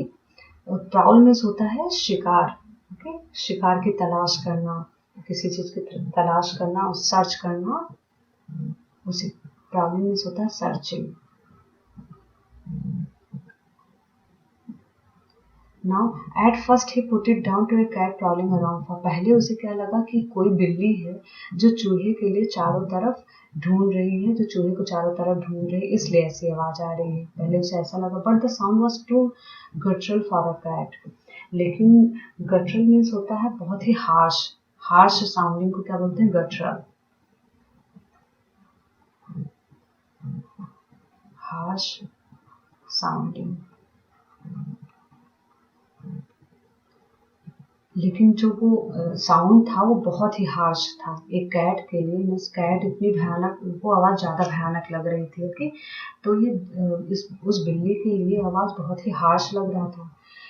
प्राउल मीन्स होता है शिकार, ओके, शिकार की तलाश करना, किसी चीज की तलाश करना और सर्च करना, उसे प्राउलिंग मीन्स होता है searching. Now at first he put it down to a cat prowling around for. पहले उसे क्या लगा कि कोई बिल्ली है जो चूहे के लिए चारों तरफ ढूंढ रही है, जो चूहे को चारों तरफ ढूंढ रही है, इसलिए ऐसी आवाज आ रही है। पहले उसे ऐसा लगा, but the sound was too guttural for a cat. लेकिन गटरल मीन्स होता है बहुत ही हार्श साउंडिंग को क्या बोलते हैं, गटरल, हार्श साउंडिंग। लेकिन जो वो साउंड था वो बहुत ही हार्श था एक कैट के लिए। मीन्स कैट इतनी भयानक, वो आवाज़ ज़्यादा भयानक लग रही थी। ओके, तो ये उस बिल्ली के लिए आवाज़ बहुत ही हार्श लग रहा था।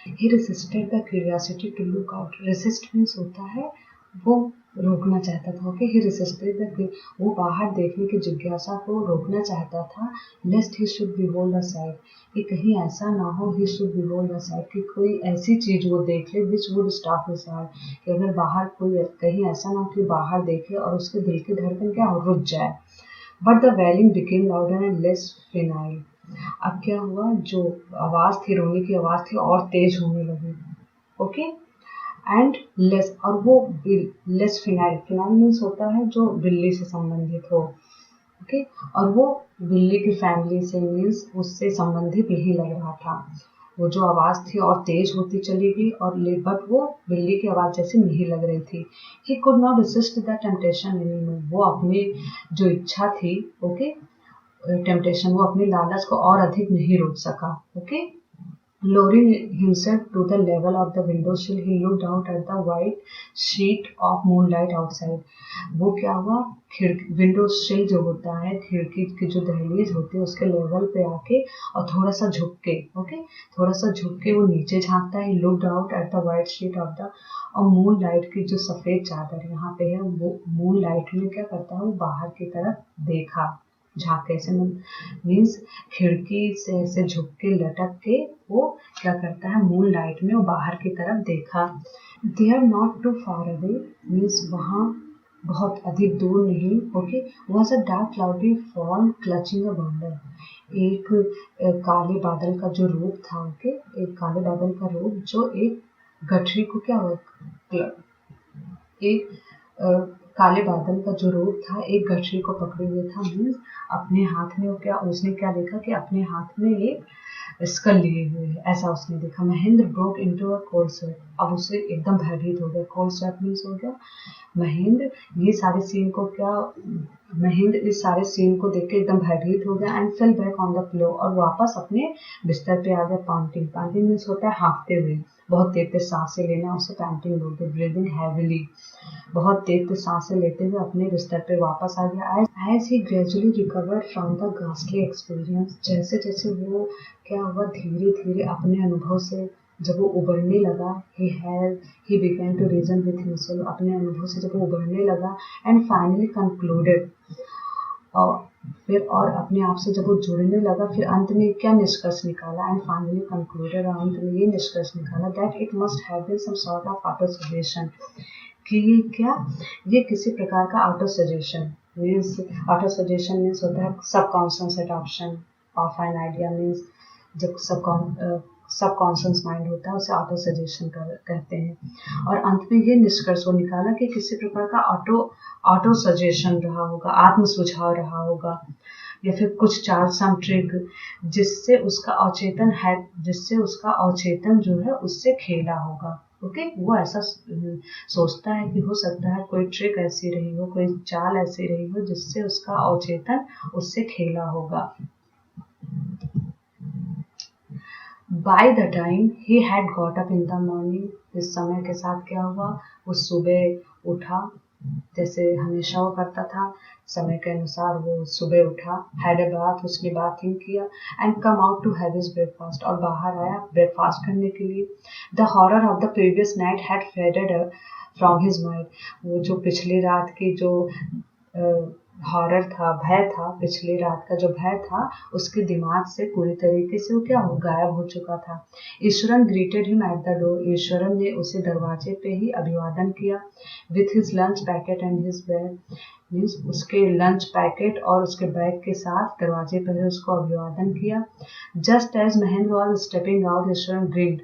He resisted the curiosity to look out. Resist means होता है वो रोकना चाहता था। ओके, ही रेसिस्टेड द, वो बाहर देखने की जिज्ञासा को रोकना चाहता था। Lest he should behold the sight, कि कहीं ऐसा ना हो, he should behold the sight, कि कोई ऐसी चीज वो देख ले which would stop his heart, कि अगर बाहर कोई कहीं ऐसा ना हो कि बाहर देखे और उसके दिल की धड़कन क्या हो, रुक जाए। But the wailing became louder and less final. अब क्या हुआ, जो आवाज थी, रोने की आवाज थी और तेज होने लगी। ओके, एंड लेस, और वो लेस फिनाइल, फिनाइल मीन्स होता है जो बिल्ली से संबंधित हो। ओके, और वो बिल्ली की फैमिली से मीन्स उससे संबंधित नहीं लग रहा था। वो जो आवाज थी और तेज होती चली गई, और बट वो बिल्ली की आवाज जैसी नहीं लग रही थी। He could not resist the temptation anymore. वो अपनी जो इच्छा थी, ओके, टेम्पटेशन, वो अपनी लालच को और अधिक नहीं रोक सका। Okay, lowering himself to the level of the window sill, he looked out at the white sheet of moonlight outside. वो क्या हुआ, खिड़की, विंडो सिल जो होता है, खिड़की की जो दहलीज होती है, उसके लेवल पे आके और थोड़ा सा झुक के, ओके, थोड़ा सा झुक के वो नीचे झांकता है। Looked out at the white sheet of the, और मून लाइट की जो सफेद चादर यहाँ पे है, वो मून लाइट में क्या करता है, वो बाहर की तरफ देखा, झांके से, मीन्स खिड़की से ऐसे झुक के लटक के वो क्या करता है, मून लाइट में वो बाहर की तरफ देखा। They are not too far away, means वहाँ बहुत अधिक दूर नहीं। Okay, was a dark cloudy form clutching a bundle. एक काले बादल का जो रूप था, ओके, एक काले बादल का रूप जो एक गठरी को क्या हुआ, एक काले बादल का जो रूप था एक गठरी को पकड़े हुए था। मीन्स अपने हाथ में वो क्या, उसने क्या देखा कि अपने हाथ में एक स्कल लिए हुए है, ऐसा उसने देखा। Mahendra broke into a cold sweat, अब उसे एकदम भयभीत हो गया। कोल्ड स्वेट मीन्स हो गया, महेंद्र ये सारे सीन को क्या, महेंद्र इस सारे सीन को देख के एकदम भयभीत हो गया। And fell back on the pillow, और वापस अपने बिस्तर पे आ गया। पांटिंग, पांटिंग मीन्स होता है हाँफते हुए, बहुत तेज तेज सांसें लेना, उसे पैंटिंग बोलते। ब्रीदिंग हैविली, बहुत तेज तेज सांसें लेते हुए अपने बिस्तर पे वापस आ गया। As he gradually recovered from the ghastly experience, जैसे जैसे वो क्या हुआ, धीरे धीरे अपने अनुभव से जब वो उबरने लगा, he began to reason with himself, अपने अनुभव से जब वो उबरने लगा, and finally concluded, और फिर और अपने आप से जब वो जुड़ने लगा, फिर अंत में क्या निष्कर्ष निकाला, एंड फाइनली कंक्लूडेड, और अंत में ये निष्कर्ष निकाला, that it must have been some sort of auto suggestion, कि ये क्या, ये किसी प्रकार का auto suggestion means, auto suggestion means होता है subconscious adoption of an idea. Means जब सबकॉन्शियस माइंड होता है उसे ऑटो सजेशन कहते हैं। और अंत में ये निष्कर्ष वो निकाला कि किसी प्रकार का ऑटो सजेशन रहा होगा, आत्म सुझाव रहा होगा, या फिर कुछ चाल, सम ट्रिक, जिससे उसका अवचेतन है, जिससे उसका अवचेतन जो है उससे खेला होगा। ओके, वो ऐसा सोचता है कि हो सकता है कोई ट्रिक ऐसी रही हो, कोई चाल ऐसी रही हो जिससे उसका अवचेतन उससे खेला होगा। By the time he had got up in the morning, इस समय के साथ क्या हुआ, वो सुबह उठा, जैसे हमेशा वो करता था, समय के अनुसार वो सुबह उठा, had a bath, उसने बाथिंग किया, and come out to have his breakfast, और बाहर आया ब्रेकफास्ट करने के लिए। The horror of the previous night had faded from his mind, वो जो पिछली रात की जो हॉरर था, भय था, पिछली रात का जो भय था उसके दिमाग से पूरी तरीके से वो क्या हो, गायब हो चुका था। Eswaran greeted him at the door, Eswaran ने उसे दरवाजे पे ही अभिवादन किया। With his lunch packet and his bag, means उसके लंच पैकेट और उसके बैग के साथ दरवाजे पर ही उसको अभिवादन किया। Just as Mahendra was stepping out, Eashwaran greeted,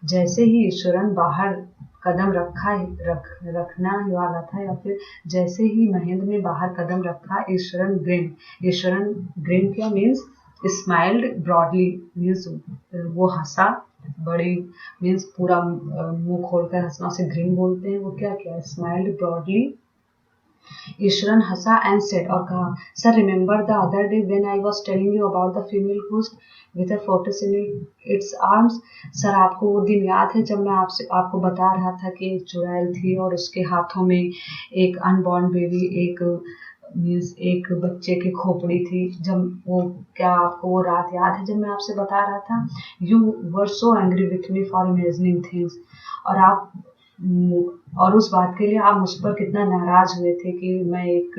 जैसे ही ईश्वरन बाहर कदम रखना ही वाला था, या फिर जैसे ही महेंद्र ने बाहर कदम रखा, ईश्वरन ग्रीन क्या मीन्स स्माइल्ड ब्रॉडली, मीन्स वो हंसा, बड़ी मीन्स पूरा मुंह खोलकर हंसना, उसे ग्रीन बोलते हैं। वो क्या किया, smiled broadly Eswaran Hansa and said और कहा, sir remember the other day when I was telling you about the female ghost with a Fortis in its arms. Sir आपको वो दिन याद है जब मैं आपको बता रहा था कि एक चुड़ैल थी और उसके हाथों में एक अनबॉर्न बेबी, एक बच्चे की खोपड़ी थी। जब वो, क्या आपको वो रात याद है जब मैं आपसे बता रहा था? You were so angry with me for imagining things, और उस बात के लिए आप मुझ पर कितना नाराज हुए थे कि मैं एक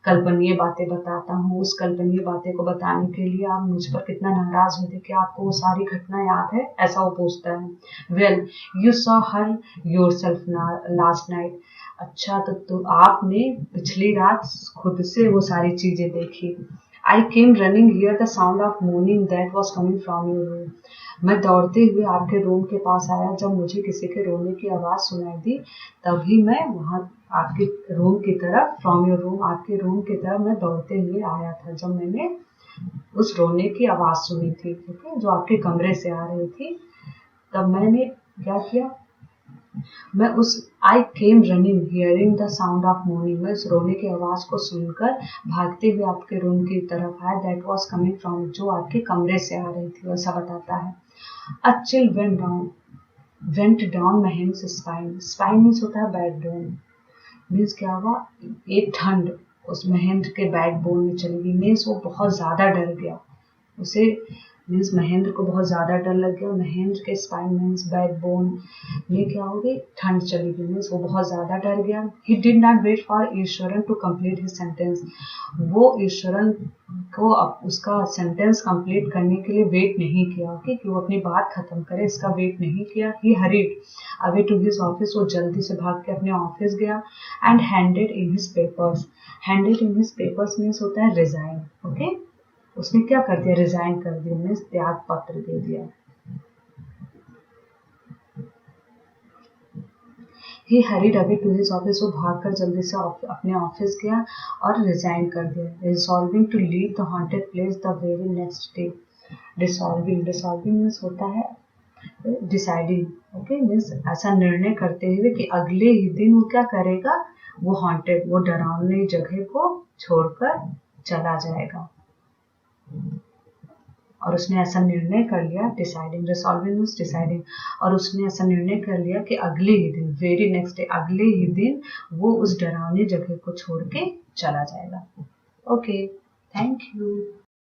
कल्पनीय बातें बताता हूँ। उस कल्पनीय बातें को बताने के लिए आप मुझ पर कितना नाराज हुए थे कि आपको वो सारी घटना याद है, ऐसा वो पूछता है। Well you saw her yourself last night. अच्छा तो आपने पिछली रात खुद से वो सारी चीजें देखी। I came running hear the sound of mourning that was coming from your room. मैं दौड़ते हुए आपके रूम के पास आया जब मुझे किसी के रोने की आवाज सुनाई दी, तभी मैं वहां आपके रूम की तरफ, फ्रॉम योर रूम, आपके रूम की तरफ मैं दौड़ते हुए आया था जब मैंने उस रोने की आवाज सुनी थी, ठीक है, जो आपके कमरे से आ रही थी। तब मैंने क्या किया, मैं उस I came running hearing the sound of mourning, मैं उस रोने की आवाज को सुनकर भागते हुए आपके रूम की तरफ आया, दैट वॉज कमिंग फ्रॉम, जो आपके कमरे से आ रही थी, ऐसा बताता है। A chill went down Mahim's spine. Spine means होता है बैकबोन। मीन्स क्या हुआ, एक ठंड उस महेंद्र के बैकबोन में चली गई। मीन्स वो बहुत ज्यादा डर गया, उसे मीन्स महेंद्र को बहुत ज्यादा डर लग गया। महेंद्र के स्पाइन मीन्स बैकबोन में क्या हो गई, ठंड चली गई। मीन्स वो बहुत ज्यादा डर गया। He did not wait for Eashwaran to complete his sentence. वो ईश्वरन को उसका सेंटेंस कंप्लीट करने के लिए वेट नहीं किया, कि वो अपनी बात खत्म करे, इसका वेट नहीं किया। He hurried away to his office, वो जल्दी से भाग के अपने ऑफिस गया। And handed in his papers. Handed in his papers means होता है रिजाइन, ओके। उसने क्या कर दिया, रिजाइन कर दिया, मीन्स त्याग पत्र दे दिया। He hurried away to his office, वो भागकर जल्दी से अपने ऑफिस गया और रिजाइन कर दिया। Resolving to leave the haunted place the very next day. Dissolving means होता है डिसाइडिंग, ओके, मीन्स ऐसा निर्णय करते हुए कि अगले ही दिन वो क्या करेगा, वो हॉन्टेड, वो डरावनी जगह को छोड़कर चला जाएगा। और उसने ऐसा निर्णय कर लिया, डिसाइडिंग, रिसॉल्विंग मीन्स डिसाइडिंग, और उसने ऐसा निर्णय कर लिया कि अगले ही दिन, वेरी नेक्स्ट डे, अगले ही दिन वो उस डरावनी जगह को छोड़ के चला जाएगा। Okay, thank you.